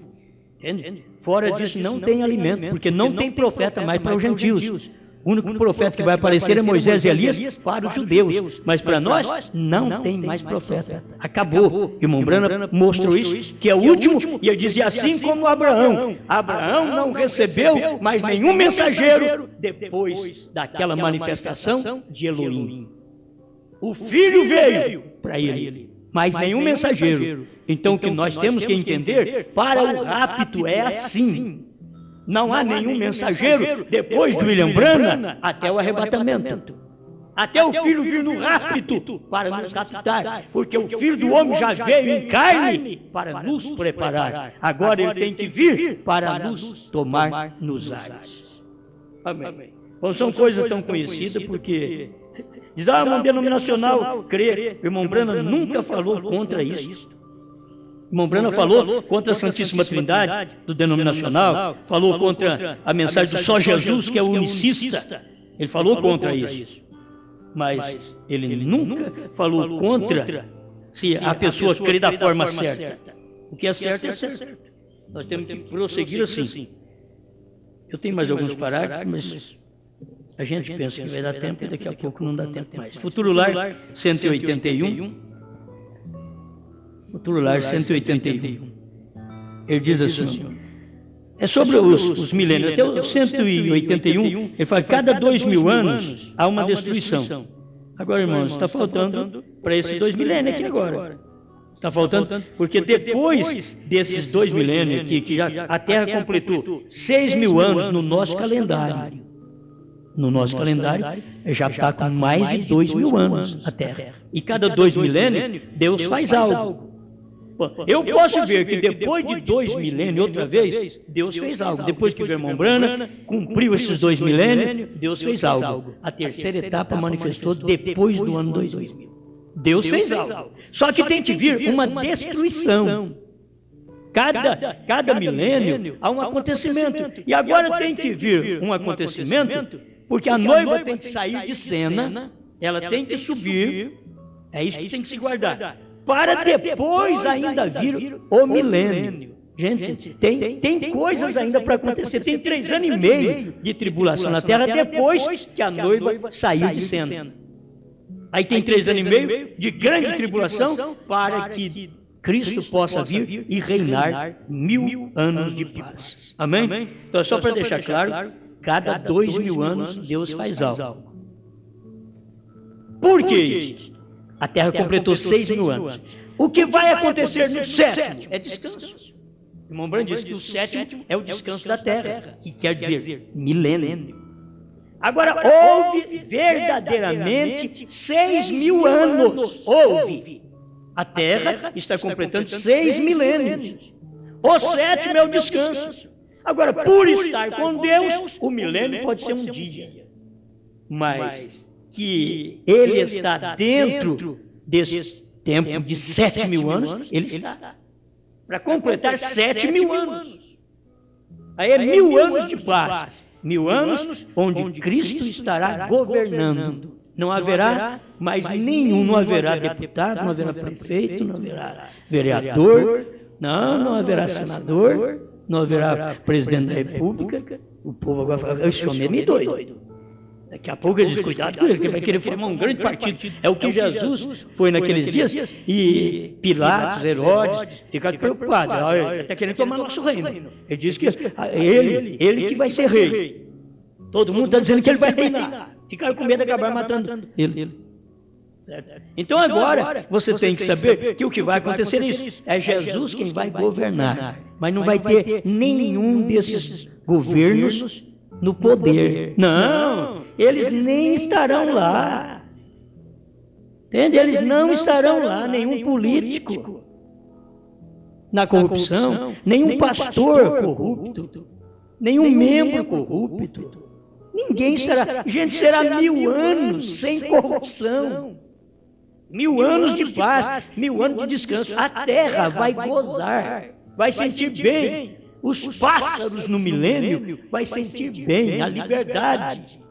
Entende? Fora disso não tem alimento, porque não tem profeta mais para os gentios. O único profeta que vai aparecer é Moisés e Elias para os judeus, mas para nós não tem mais profeta. Acabou. E o irmão Branham mostrou isso, que é o último, e ele dizia assim como Abraão. Abraão não recebeu mais nenhum mensageiro depois daquela manifestação de Elohim. O filho veio para ele, mas nenhum mensageiro. Então o que nós temos que entender, para o rapto é assim. Não há nenhum mensageiro depois de William Branham até o arrebatamento. Até o Filho vir no rapto para nos raptar. Porque o Filho do Homem já veio em carne para nos preparar. Agora ele tem que vir para nos tomar nos ares. Amém. Bom, são coisas tão conhecidas porque... Diz: ah, uma denominacional crê. O irmão Branham nunca falou contra isso. O irmão Branham falou contra a Santíssima Trindade do denominacional, falou contra a mensagem do só Jesus, que é o unicista. Ele falou contra isso. Mas ele nunca falou contra se a pessoa crê da forma certa. O que é certo é certo. Nós temos que prosseguir assim. Eu tenho mais alguns parágrafos, mas a gente pensa que vai dar tempo e daqui a pouco não dá tempo mais. Futuro Lar 181. Futuro Lar 181. Ele diz assim: É sobre os milênios. Até o 181, ele fala que cada 2000 anos há uma destruição. Agora, irmãos, está faltando para esses 2 milênios aqui agora. Está faltando, porque depois desses 2 milênios aqui, que já a Terra completou 6.000 anos no nosso calendário. No nosso calendário, já está com mais de 2.000 anos a Terra. E cada 2 milênios, Deus faz algo. Eu posso ver que depois de 2 milênios, outra vez, Deus fez algo. Depois que o irmão Branham cumpriu esses 2 milênios, Deus fez algo. A terceira etapa manifestou depois do ano 2000. Deus fez algo. Só que tem que vir uma destruição. Cada milênio há um acontecimento. E agora tem que vir um acontecimento, porque a noiva tem que sair de cena, ela tem que subir, é isso que tem que se guardar, para depois ainda vir o milênio. Gente, tem coisas ainda para acontecer. Tem 3 anos e meio de tribulação na terra depois que a noiva sair de cena. Aí tem 3 anos e meio de grande tribulação para que Cristo possa vir e reinar 1000 anos de paz. Amém? Então, só para deixar claro, cada 2000 anos Deus faz algo. Por que isso? A terra completou 6.000 anos. O que vai acontecer no 7º é descanso. O irmão Branham disse que o 7º é o descanso da terra, que quer dizer milênio. Agora, houve verdadeiramente 6.000 anos. Houve. A terra está completando 6 milênios. O 7º é o descanso. Agora, por estar com Deus, o milênio pode ser um dia. Mas que ele está dentro desse tempo de 7.000 anos, ele está. Para completar 7.000 anos. Aí é 1000 anos de paz. 1000 anos onde Cristo estará governando. Não haverá mais nenhum, não haverá deputado, não haverá prefeito, não haverá vereador, não haverá senador, não haverá presidente da república. O povo agora fala, esse homem é meio doido. Daqui a pouco ele diz, cuidado com ele, que ele vai querer formar um grande partido. É o que Jesus foi naqueles dias, e Pilatos, Herodes, ficaram preocupados. Ele está querendo tomar nosso reino. Ele diz que ele que vai ser rei. Todo mundo está dizendo que ele vai reinar. Ficaram com medo de acabar matando ele. Certo? Então agora você tem que saber que o que vai acontecer é isso. É Jesus quem vai governar. Mas não vai ter nenhum desses governos no poder. Não, eles nem estarão lá. Entende? Eles não estarão lá, nenhum político na corrupção, nenhum pastor corrupto, nenhum membro corrupto. Ninguém estará. Gente, será 1000 anos sem corrupção. 1000 anos de paz, 1000 anos de descanso. A terra vai gozar, vai sentir bem. Os pássaros no milênio vai sentir bem a liberdade.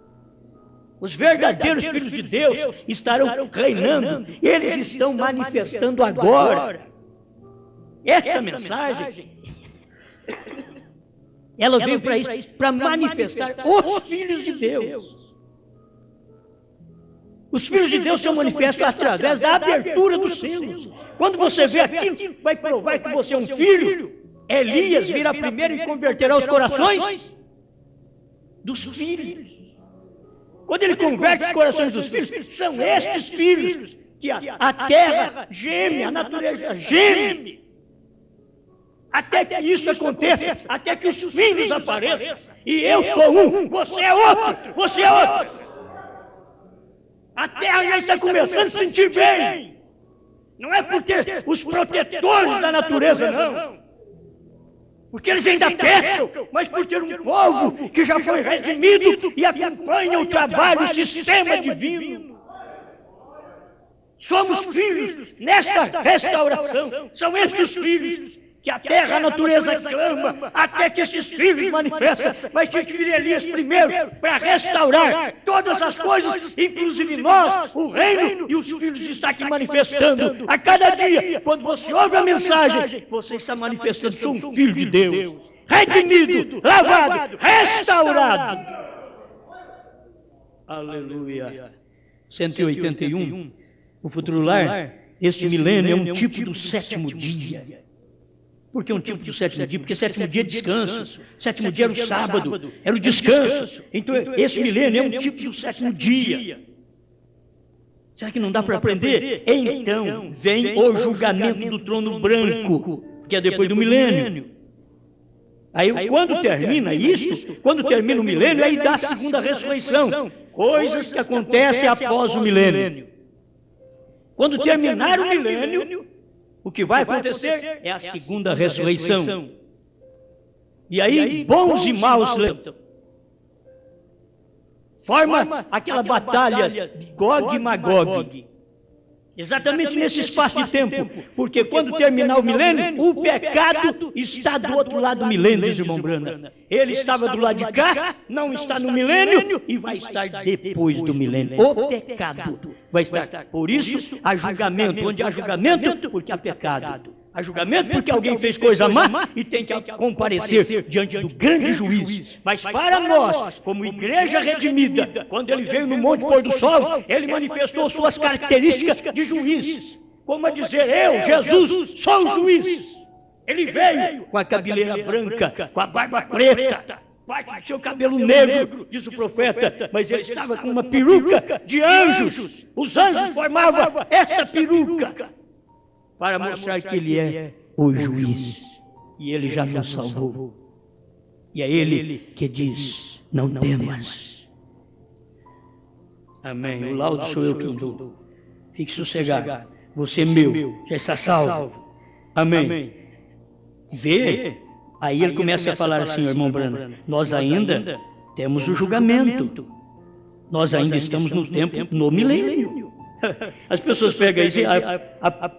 Os verdadeiros filhos de Deus estarão reinando. Eles estão manifestando agora. Esta mensagem, ela veio para isso, para manifestar os filhos de Deus. Os filhos de Deus são manifestos através da abertura dos céus. Quando você vê aquilo, vai provar que você é um filho. Elias virá primeiro e converterá os corações dos filhos. Quando ele converte os corações dos filhos, são estes filhos que a terra geme, a natureza geme. Até que isso aconteça, até que os filhos apareçam. E eu sou um, você é outro, você é outro. A terra já está começando a se sentir bem. Não é porque os protetores da natureza, não. Porque eles ainda peçam, mas por ter um povo que já foi redimido e acompanha o trabalho, o sistema divino. Somos filhos nesta restauração. São estes filhos que a terra, a natureza clama, até que esses filhos manifestam. Mas tinha que vir Elias primeiro para restaurar todas as coisas, inclusive nós, o reino, e os filhos estão aqui manifestando. A cada dia, quando você ouve a mensagem, você está manifestando, sou um filho de Deus, redimido, lavado, restaurado. Aleluia. 181, o futuro lar, este milênio é um tipo do 7º dia. Por que um tipo do sétimo dia? Porque sétimo dia é descanso. Sétimo dia era o sábado, era o descanso. Então, esse milênio é um tipo do sétimo dia. Será que não dá para aprender? Então, vem o julgamento do trono branco, que é depois do milênio. Aí, quando termina isso, quando termina o milênio, aí dá a segunda ressurreição. Coisas que acontecem após o milênio. Quando terminar o milênio, o que vai acontecer é a segunda ressurreição. E aí, bons e maus levantam. Forma aquela batalha de Gog e Magog. Exatamente nesse espaço de tempo. Porque quando terminar o milênio, o pecado está do outro lado do milênio, diz o irmão Brana. Ele estava do lado de cá, não está no milênio e vai estar depois do milênio. O pecado vai estar. Por isso, há julgamento. Onde há julgamento, porque há pecado. Há julgamento porque alguém fez coisa má e tem que comparecer diante do grande juiz. Mas para nós, como igreja redimida, quando ele veio no Monte Pôr do Sol, ele manifestou suas características de juiz. Como a dizer, eu, Jesus, sou o juiz. Ele veio com a cabeleira branca, com a barba preta, parte do seu cabelo negro, diz o profeta, mas ele estava com uma peruca de anjos. Os anjos formavam essa peruca para mostrar que ele é o juiz. E ele já nos salvou. E é ele que diz, não temas. Amém. O laudo sou eu quem dou. Fique sossegado. Você é meu, já está salvo. Amém. Vê? Aí ele começa a falar assim, irmão Brano, nós ainda temos o julgamento. Nós ainda estamos no tempo, no milênio. As pessoas pegam isso e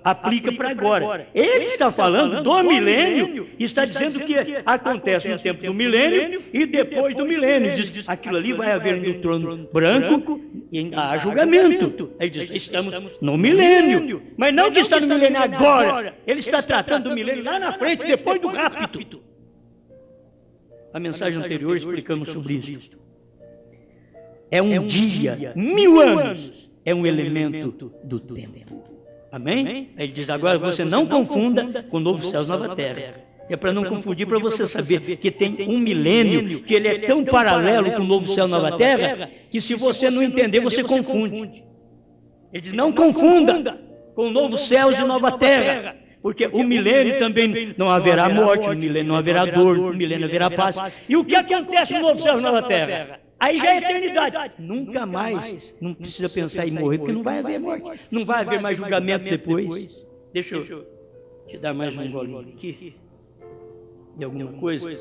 aplicam para agora. Ele está falando do milênio e está dizendo que acontece no tempo do milênio e depois do milênio. Diz, aquilo ali vai haver no trono branco e há julgamento. Ele diz, estamos no milênio. Mas não que está no milênio agora. Ele está tratando do milênio lá na frente, depois do rapto. A mensagem anterior explicamos sobre isso. É um dia, 1000 anos. É um elemento do tempo. Amém? Ele diz, agora você não confunda com o novo céu e nova terra. É para não confundir, para você saber que tem um milênio, que ele é tão paralelo com o novo céu e nova terra, que se você não entender, você confunde. Ele diz, não confunda com o novo céu e nova terra. Porque o milênio também não haverá morte, no milênio não haverá dor, no milênio haverá paz. E o que acontece no novo céu e nova terra? Aí já é eternidade. Nunca mais. Não precisa pensar em morrer, porque não vai haver morte. Não vai haver mais julgamento depois. Deixa eu te dar mais um golinho aqui. De alguma coisa.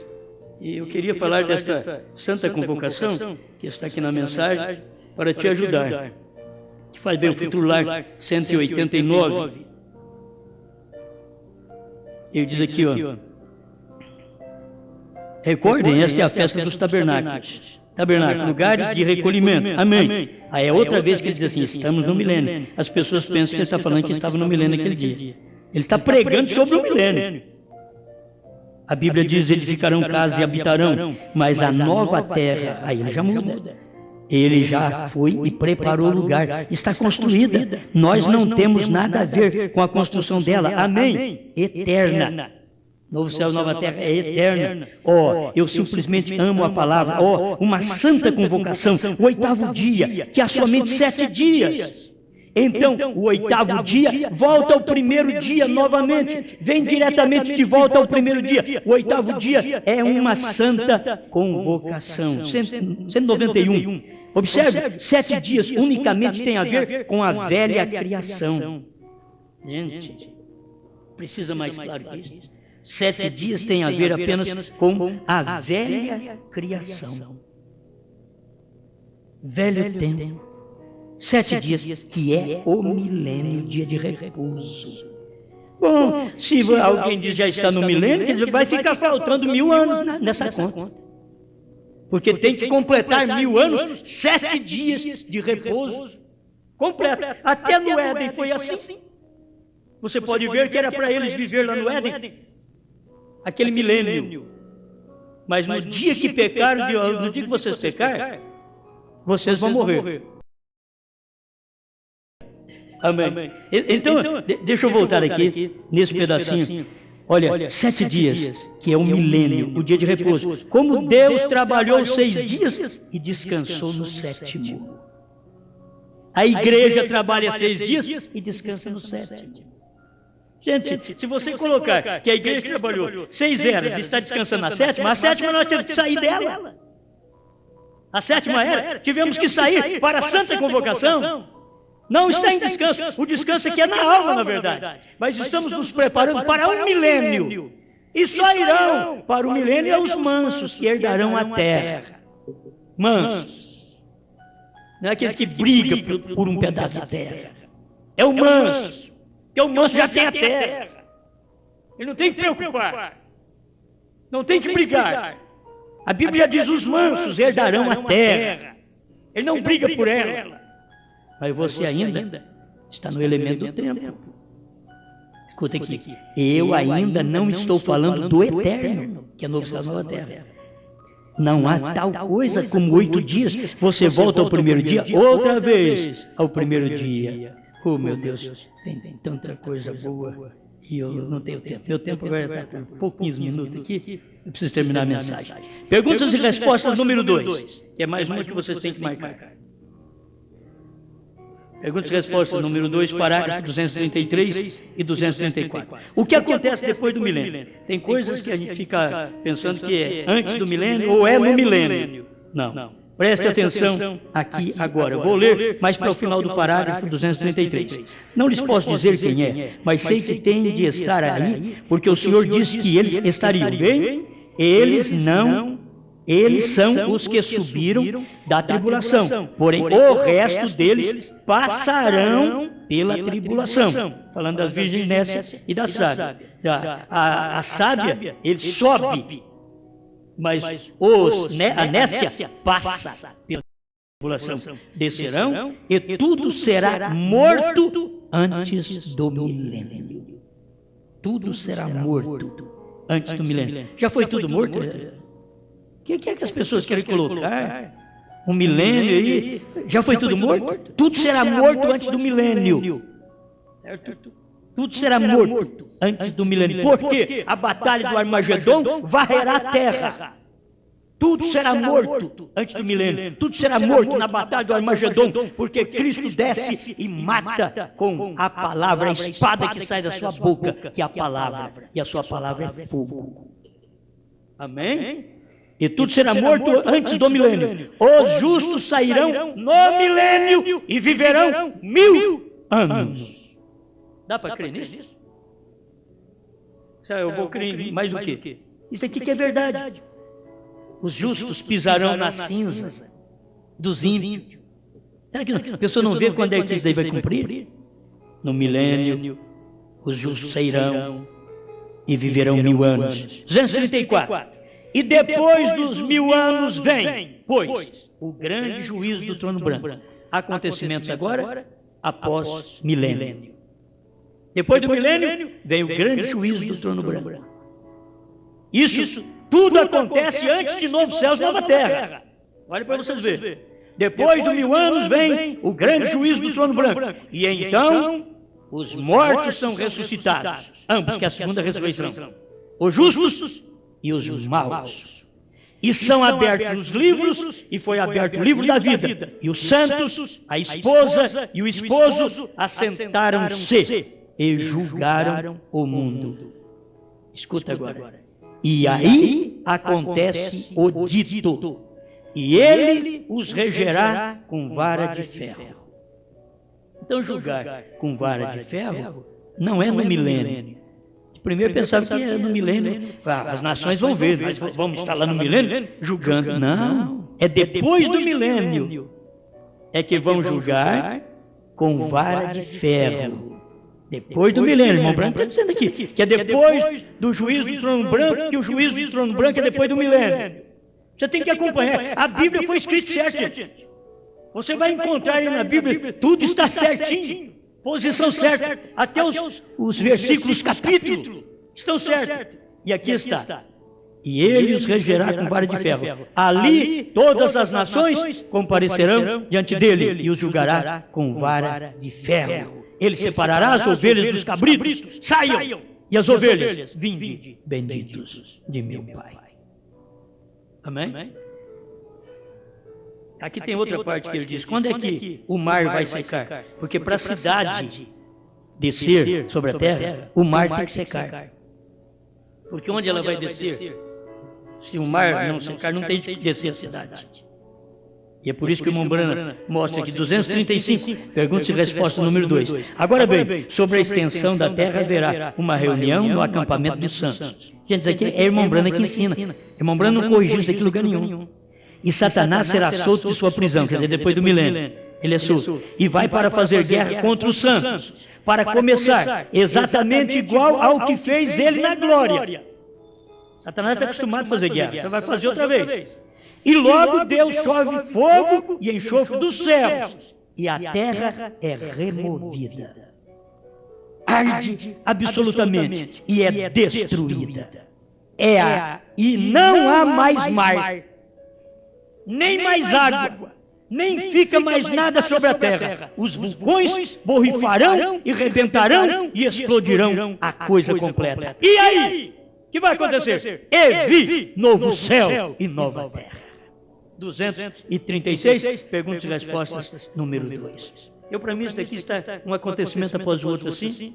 E eu queria falar desta santa convocação, que está aqui na mensagem, para te ajudar. Que faz bem o futuro lar 189. Ele diz aqui, ó. Recordem, esta é a festa dos tabernáculos. Tabernáculo, lugares de recolhimento. Amém. Aí é outra vez que ele diz assim, estamos no milênio. As pessoas pensam que ele está falando que estava no milênio naquele dia. Ele está pregando sobre o milênio. A Bíblia diz, eles ficarão casa e habitarão, mas a nova terra, aí ele já muda. Ele já foi e preparou o lugar. Está construída. Nós não temos nada a ver com a construção dela. Amém. Eterna. Novo céu e nova terra é eterna. Eu simplesmente amo a palavra. Uma santa convocação. O 8º dia, que há somente 7 dias. Então, o 8º dia volta ao primeiro dia novamente. Vem diretamente de volta ao primeiro dia. O 8º dia é uma santa convocação. 191. Observe, 7 dias unicamente tem a ver com a velha criação. Gente, precisa mais claro que isso. 7 dias tem a ver apenas com a velha criação. Velho tempo. 7 dias, que é o milênio, dia de repouso. Bom, se alguém diz já está no milênio, vai ficar faltando 1000 anos nessa conta. Porque tem que completar 1000 anos, 7 dias de repouso completo. Até no Éden foi assim. Você pode ver que era para eles viver lá no Éden. Aquele milênio. Mas no dia que pecaram, no dia que vocês pecarem, vocês vão morrer. Amém. Então, deixa eu voltar aqui, nesse pedacinho. Olha, 7 dias, que é um milênio, o dia de repouso. Como Deus trabalhou 6 dias e descansou no 7º. A igreja trabalha 6 dias e descansa no 7º. Gente, se você colocar que a igreja trabalhou 6 eras e está descansando na 7ª, a 7ª nós temos que sair dela. A 7ª era, tivemos que sair para a santa convocação. Não está em descanso. O descanso aqui é na alma, na verdade. Mas estamos nos preparando para um milênio. E só irão para o milênio os mansos, que herdarão a terra. Mansos. Não é aqueles que brigam por um pedaço de terra. É o manso. Porque o manso já tem a terra. Ele não tem que preocupar. Não tem que brigar. A Bíblia diz: os mansos herdarão a terra. Ele não briga por ela. Mas você ainda está no elemento do tempo. Escuta aqui. Eu ainda não estou falando do eterno, que é novo céu e nova terra. Não há tal coisa como 8 dias. Você volta ao primeiro dia, outra vez ao primeiro dia. Oh, meu Deus, tem tanta coisa boa e eu não tenho tempo. Meu tempo vai estar com pouquinhos minutos aqui. Eu preciso terminar a mensagem. Perguntas e respostas número 2, que é mais uma que vocês têm que marcar. Perguntas e respostas número 2, parágrafo 233 e 234. O que acontece depois do milênio? Tem coisas que a gente fica pensando que é antes do milênio ou é no milênio. Não. Preste atenção aqui agora. Eu vou ler mais para o final do parágrafo 233. Não lhes posso dizer quem é, mas sei que tem de estar aí, porque o Senhor disse que eles estariam bem. Eles são os que subiram da tribulação, porém o resto deles passarão pela tribulação. Falando das virgens nécias e da sábia. A sábia, ele sobe, mas a nécia passa pela tribulação. Descerão e tudo será morto antes do milênio. Tudo será morto antes do milênio. Já foi tudo morto? O que é que as pessoas querem colocar? Um milênio aí? Já foi tudo morto? Tudo será morto antes do milênio. Tudo será morto antes do milênio. Porque a batalha do Armagedon varrerá a terra. Tudo será morto antes do milênio. Tudo será morto na batalha do Armagedon. Porque Cristo desce e mata com a palavra, a espada que sai da sua boca, que é a palavra. E a sua palavra é fogo. Amém? E tudo será morto antes do milênio. Os justos sairão no milênio e viverão 1000 anos. Dá para crer nisso? Eu vou crer em mais o quê? Isso aqui que é verdade. Os justos pisarão na cinza dos ímpios. Será que a pessoa não vê quando é que isso daí vai cumprir? No milênio, os justos sairão e viverão 1000 anos. 234. E depois dos 1000 anos vem, pois, o grande juízo do trono branco. Acontecimentos agora, após milênio. Depois do milênio, vem o grande juízo do trono branco. Isso tudo acontece antes de novo céu e nova terra. Olha para vocês verem. Depois dos 1000 anos vem o grande juízo do trono branco. E então, os mortos são ressuscitados. Ambos, que é a segunda ressurreição. Os justos e os maus. E são abertos os livros, e foi aberto o livro da vida. E os santos, a esposa e o esposo assentaram-se e julgaram o mundo. Escuta agora. E aí acontece o dito, e ele os regerá com vara de ferro. Então julgar com vara de ferro não é no milênio. Primeiro pensava que era no milênio. As nações vão ver, mas vamos estar lá no milênio julgando. Não, é depois do milênio é que vão julgar com vara de ferro. Depois do milênio, irmão Branco está dizendo aqui, que é depois do juízo do trono branco, que o juízo do trono branco é depois do milênio. Você tem que acompanhar. A Bíblia foi escrita certo, gente. Você vai encontrar aí na Bíblia, tudo está certinho. Posição certa, até os versículos, capítulos, estão certos. E aqui está. E ele os regerá com vara de ferro. Ali todas as nações comparecerão diante dele e os julgará com vara de ferro. Ele separará as ovelhas dos cabritos. Saiam! E as ovelhas, vinde, benditos de meu Pai. Amém? Aqui tem outra parte que ele diz, quando é que o mar vai secar? Porque para a cidade descer sobre a terra, o mar tem que secar. Porque onde ela vai descer? Se o mar não secar, não tem que descer a cidade. E é por isso que o Mombrana mostra aqui 235, perguntas e resposta número 2. Agora bem, sobre a extensão da terra haverá uma reunião no acampamento dos santos. Gente, isso aqui é irmão Brana que ensina. Irmão Brana não corrigiu isso aqui em lugar nenhum. E Satanás será solto de sua prisão, quer dizer, depois do milênio. Ele é solto. E vai para fazer guerra contra os santos. Para começar, exatamente igual ao que fez ele na glória. Satanás está acostumado a fazer guerra, então vai fazer outra vez. E logo Deus chove fogo e enxofre dos céus, e a terra é removida. Arde absolutamente e é destruída. E não há mais mar, nem mais água, nem fica mais nada sobre a terra. Os vulcões borrifarão e rebentarão e explodirão a coisa completa. E aí? O que vai acontecer? E vi novo céu e nova terra. 236, perguntas e respostas, número 2. Para mim, isso daqui está um acontecimento após o outro assim,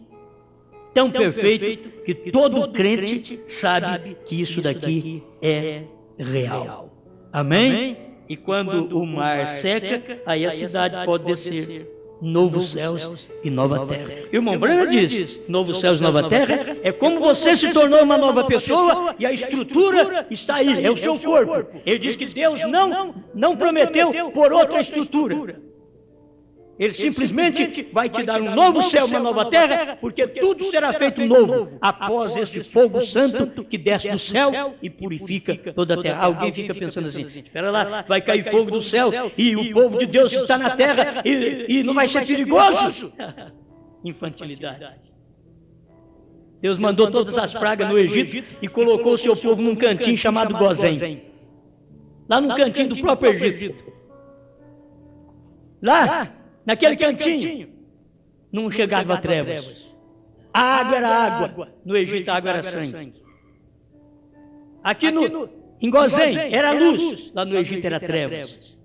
tão perfeito que todo crente sabe que isso daqui é real. Amém? E quando o mar seca, aí a cidade pode descer. Novos céus e nova terra. Irmão Brana diz, novos céus e nova terra é como você se tornou uma nova pessoa e a estrutura está aí, é o seu corpo. Ele diz que Deus não prometeu por outra estrutura. Ele simplesmente vai te dar um novo céu, uma nova terra, porque tudo será feito novo após esse fogo santo que desce do céu e purifica toda a terra. Alguém fica pensando assim, espera lá, vai cair fogo do céu e o povo de Deus está na terra e não vai ser perigoso? Infantilidade. Deus mandou todas as pragas no Egito e colocou o seu povo num cantinho chamado Gozém. Lá no cantinho do próprio Egito. Lá, naquele cantinho, não chegava trevas. A água era água. No Egito a água era sangue. Aqui em Gozém era luz. Lá no Egito era trevas.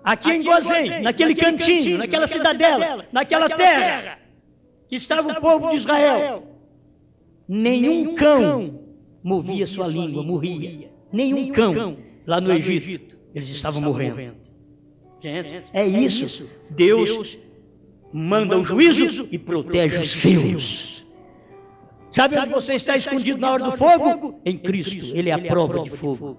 Aqui em Gozém, naquele cantinho, naquela cidadela, naquela terra, que estava o povo de Israel, nenhum cão movia sua língua, morria. Nenhum cão lá no Egito, eles estavam morrendo. Gente, é isso. Deus manda o juízo e protege os seus. Sabe onde você está escondido na hora do fogo? Em Cristo. Ele é a prova de fogo.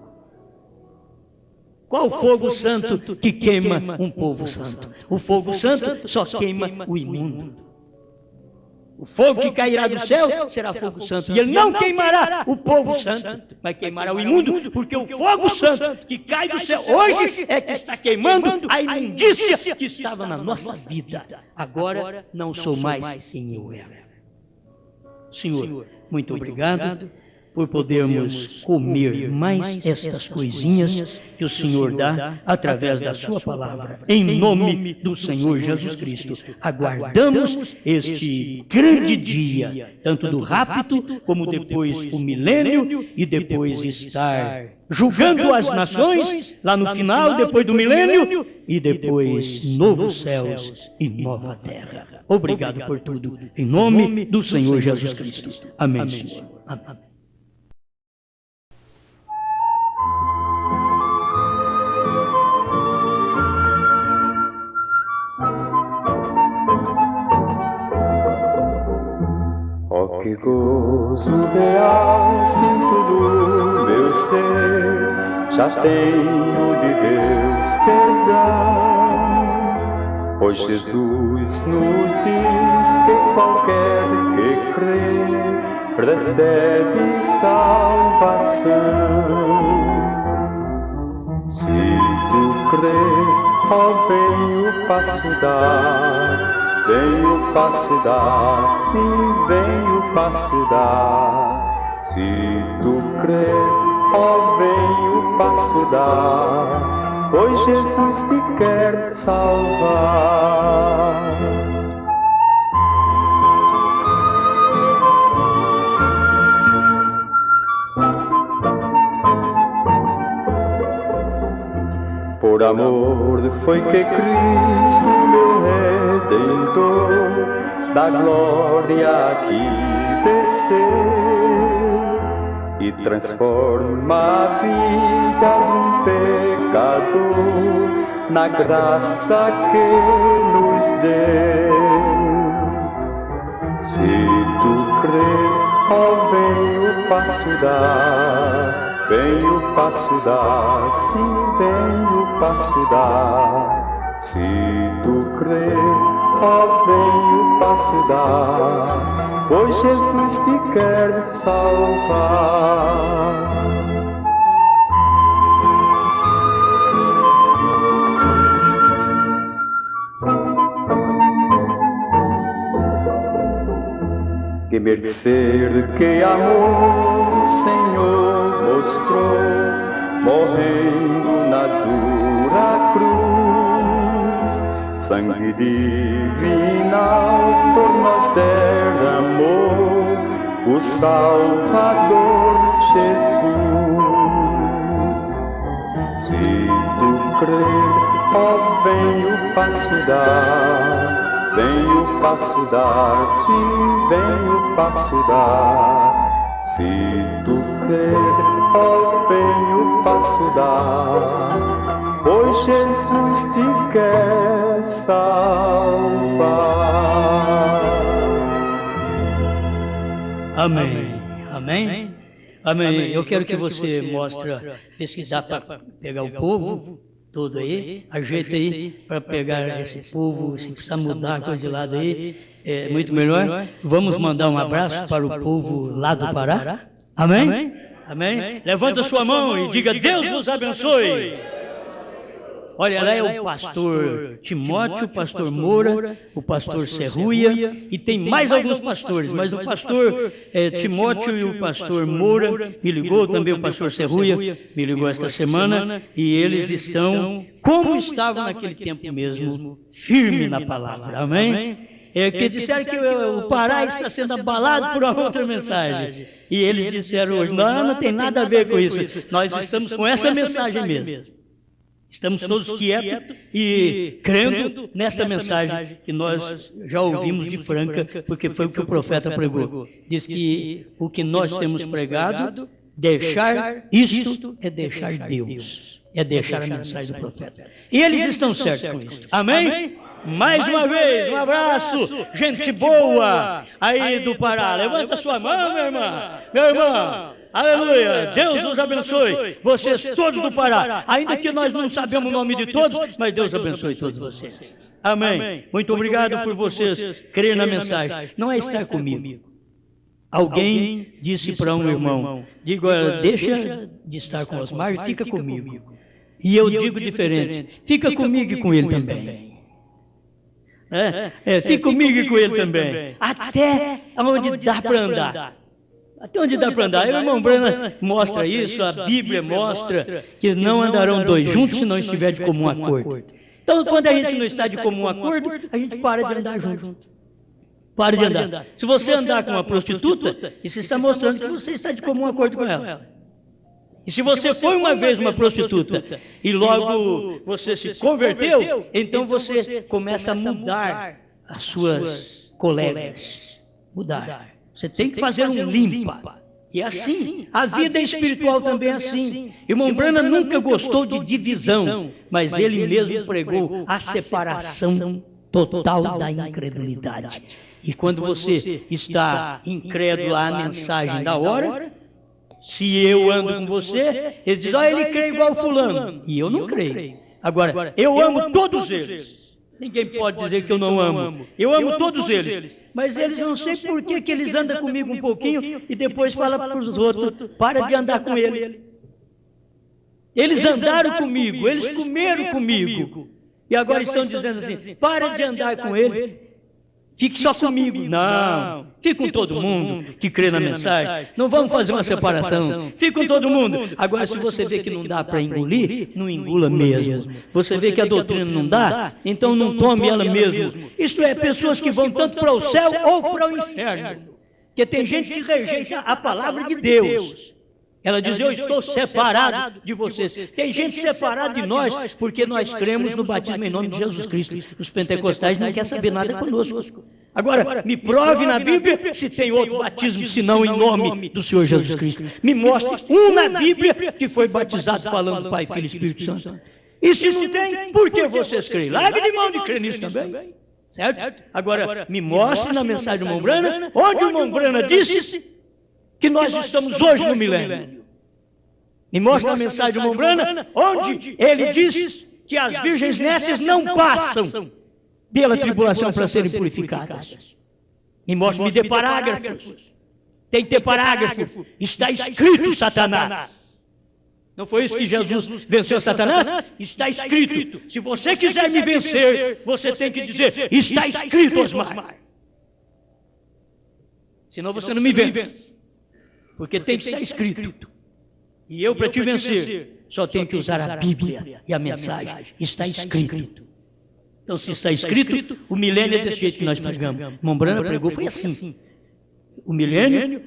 Qual fogo santo que queima um povo santo? O fogo santo só queima o imundo. O fogo que cairá do céu será fogo santo. E ele não queimará o povo santo, vai queimar o imundo, porque o fogo santo que cai do céu hoje é que está queimando a imundícia que estava na nossa vida. Agora não sou mais quem eu era. Senhor, muito obrigado por podermos comer mais estas coisinhas que o Senhor dá através da sua palavra. Em nome do Senhor Jesus Cristo, aguardamos este grande dia, tanto do rapto, como depois o milênio, e depois estar julgando as nações, lá no final, depois do milênio, e depois novos céus e nova terra. Obrigado por tudo, em nome do Senhor Jesus Cristo. Amém, Senhor. Amém. Que gozo real sinto do meu ser, já tenho de Deus perdão, pois Jesus nos diz que qualquer que crê recebe salvação. Se tu crê, ó, vem o passo dar. Vem o passo dar, sim, vem o passo dar. Se tu crê, ó, vem o passo dar, pois Jesus te quer salvar. Por amor foi que Cristo, meu Redentor, da glória aqui desceu e transforma a vida de um pecador na graça que nos deu. Se tu crer, ó, vem o passo dar, vem o passo dar, sim, vem o passo dar. Se tu crer, ó, vem o passo dar, pois Jesus te quer salvar. Que mercê, que amor o Senhor mostrou, morrendo na dura cruz. Sangue divinal por nós derramou o Salvador Jesus. Se tu crer, ó, vem o passo dar, vem o passo dar, sim, vem o passo dar. Se tu crer, ó, vem o passo dar, pois Jesus te quer salvar. Amém. Amém. Amém. Eu quero que você mostre, vê se dá para pegar o povo todo aí, ajeita aí para pegar esse povo, se precisar mudar a coisa de lado aí, é muito melhor. Vamos mandar um abraço para o povo lá do Pará. Amém? Amém? Levanta sua mão e diga: Deus vos abençoe. Olha, lá é o pastor Timóteo, o pastor Moura, o pastor Serruia, e tem mais alguns pastores, mas o pastor Timóteo e o pastor Moura me ligou, também o pastor Serruia me ligou esta semana, e eles estão, como estavam naquele tempo mesmo, firme na palavra, amém? Que disseram que o Pará está sendo abalado por uma outra mensagem, e eles disseram hoje: não tem nada a ver com isso, nós estamos com essa mensagem mesmo. Estamos todos quietos e crendo nesta mensagem que nós já ouvimos de Franca, porque foi o que o profeta pregou. Diz que o que nós temos pregado, deixar isto é deixar Deus, é deixar a mensagem do profeta. E eles estão certos com isso. Amém? Mais uma vez, um abraço, gente boa aí do Pará. Levanta sua mão, meu irmão. Meu irmão. Aleluia, Deus os abençoe, vocês todos do Pará, ainda que nós não sabemos o nome de todos, mas Deus abençoe todos vocês. Amém. Muito obrigado por vocês crerem na mensagem. Não é estar comigo. Alguém disse para um irmão: digo, deixa de estar com Osmar e fica comigo. E eu digo diferente: fica comigo e com ele também. Fica comigo e com ele também. Até onde dá para andar. Até onde dá para andar? O irmão Brana mostra isso, a Bíblia mostra que não andarão dois juntos se não estiver de comum acordo. Então, quando a gente não está de comum acordo, a gente para de andar junto. Para de andar. Se você andar com uma prostituta, isso está mostrando que você está de comum acordo com ela. E se você foi uma vez uma prostituta e logo você se converteu, então você começa a mudar as suas colegas. Mudar. Você tem que fazer um limpa. E é assim. A vida espiritual também é assim. Irmão Brana nunca gostou de divisão, mas ele mesmo pregou a separação total da incredulidade. E quando você está incrédulo à mensagem da hora, se eu ando com você, ele diz: ele crê igual fulano. E eu não creio. Agora, eu amo todos eles. Ninguém pode dizer que eu não amo. Eu amo todos eles. Mas eles não sei por que eles andam comigo um pouquinho e depois falam para os outros: para de andar com ele. Eles andaram comigo, eles comeram comigo. E agora estão dizendo assim: para de andar com ele. Fique só comigo. Não, fique com todo mundo que crê na mensagem. Não vamos fazer uma separação. Fique com todo mundo. Agora, se você vê que não dá para engolir, não engula mesmo. Você vê que a doutrina não dá, então não tome ela mesmo. Isto é, pessoas que vão tanto para o céu ou para o inferno. Porque tem gente que rejeita a palavra de Deus. Ela diz, eu estou separado de vocês. Tem gente separada de nós, porque nós cremos no batismo em nome de Jesus Cristo. Os pentecostais não querem saber nada conosco. Agora, me prove na Bíblia se tem outro batismo, senão em nome do Senhor Jesus Cristo. Me mostre um na Bíblia que foi batizado falando Pai, Filho e Espírito Santo. E se não tem, por que vocês creem? Largue de mão de crer nisso também. Certo? Agora, me mostre na mensagem do irmão Brana, onde o irmão Brana disse que nós estamos hoje no milênio. Me mostra a mensagem do irmão Brana, onde ele diz que as virgens nécias não passam pela tribulação para serem purificadas. Me mostra, me dê parágrafos. Tem que ter parágrafo. Está escrito, Satanás. Não foi isso que Jesus venceu Satanás? Está escrito. Se você quiser me vencer, você tem que dizer, está escrito, Osmar. Senão você não me vence. Porque tem que estar escrito. E eu, para te vencer, só tenho que usar a Bíblia e a mensagem. Está escrito. Então, se está escrito, o milênio é desse jeito que nós pregamos. Irmão Brana pregou, foi assim. O milênio,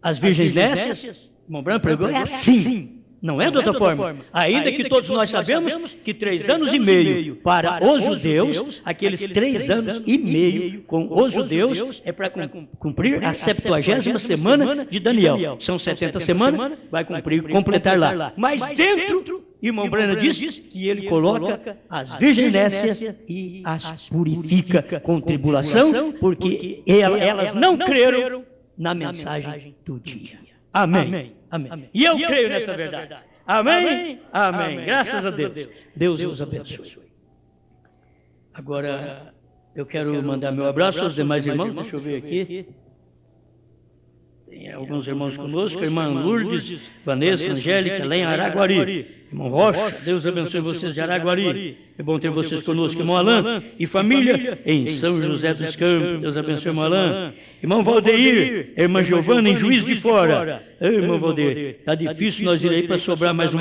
as virgens nécias, irmão Brana pregou, é assim. Não é de outra forma. Ainda que todos nós sabemos que 3 anos e meio para os judeus, aqueles 3 anos e meio com os judeus, é para cumprir a 70ª semana de Daniel. São 70 semanas, vai completar lá. Mas dentro, irmão Brana diz que ele coloca as virgens nécias e as purifica com tribulação, porque elas não creram na mensagem do dia. Amém. Amém. E eu creio nessa verdade. Amém? Amém. Graças a Deus. Deus os abençoe. Agora, eu quero mandar meu abraço aos demais irmãos. Deixa eu ver aqui. Tem alguns irmãos conosco. A irmã Lourdes, Vanessa, Angélica, lá em Araguari. Irmão Rocha, Deus abençoe vocês de Araguari. É bom ter vocês conosco. Irmão Alain e família em São José dos Campos. Deus abençoe, irmão Alain. Irmão Valdeir, irmã Giovana em Juiz de Fora. Irmão Valdeir, está difícil nós ir aí para sobrar mais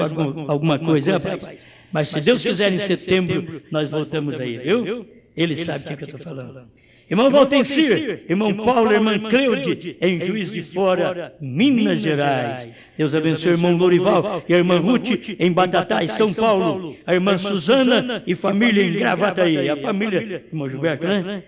alguma coisa, rapaz? Mas se Deus quiser, em setembro, nós voltamos aí, viu? Ele sabe o que eu estou falando. Irmão Valtencir, irmão Paulo, irmã Cleude, em Juiz de Fora, Minas Gerais. Deus abençoe o irmão Lorival e a irmã Ruth, em Batatais, São Paulo. A irmã Suzana e família em Gravataí. A família, irmão Gilberto, né?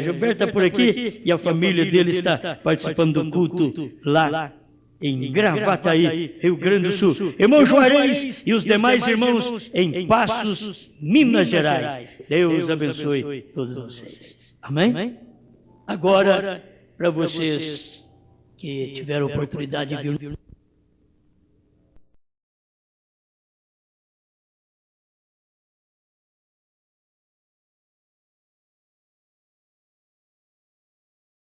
Gilberto está por aqui e a família dele está participando do culto lá em Gravataí, Rio Grande do Sul. Irmão Juarez e os demais irmãos em Passos, Minas Gerais. Deus abençoe todos vocês. Amém? Agora, para vocês que tiveram oportunidade de vir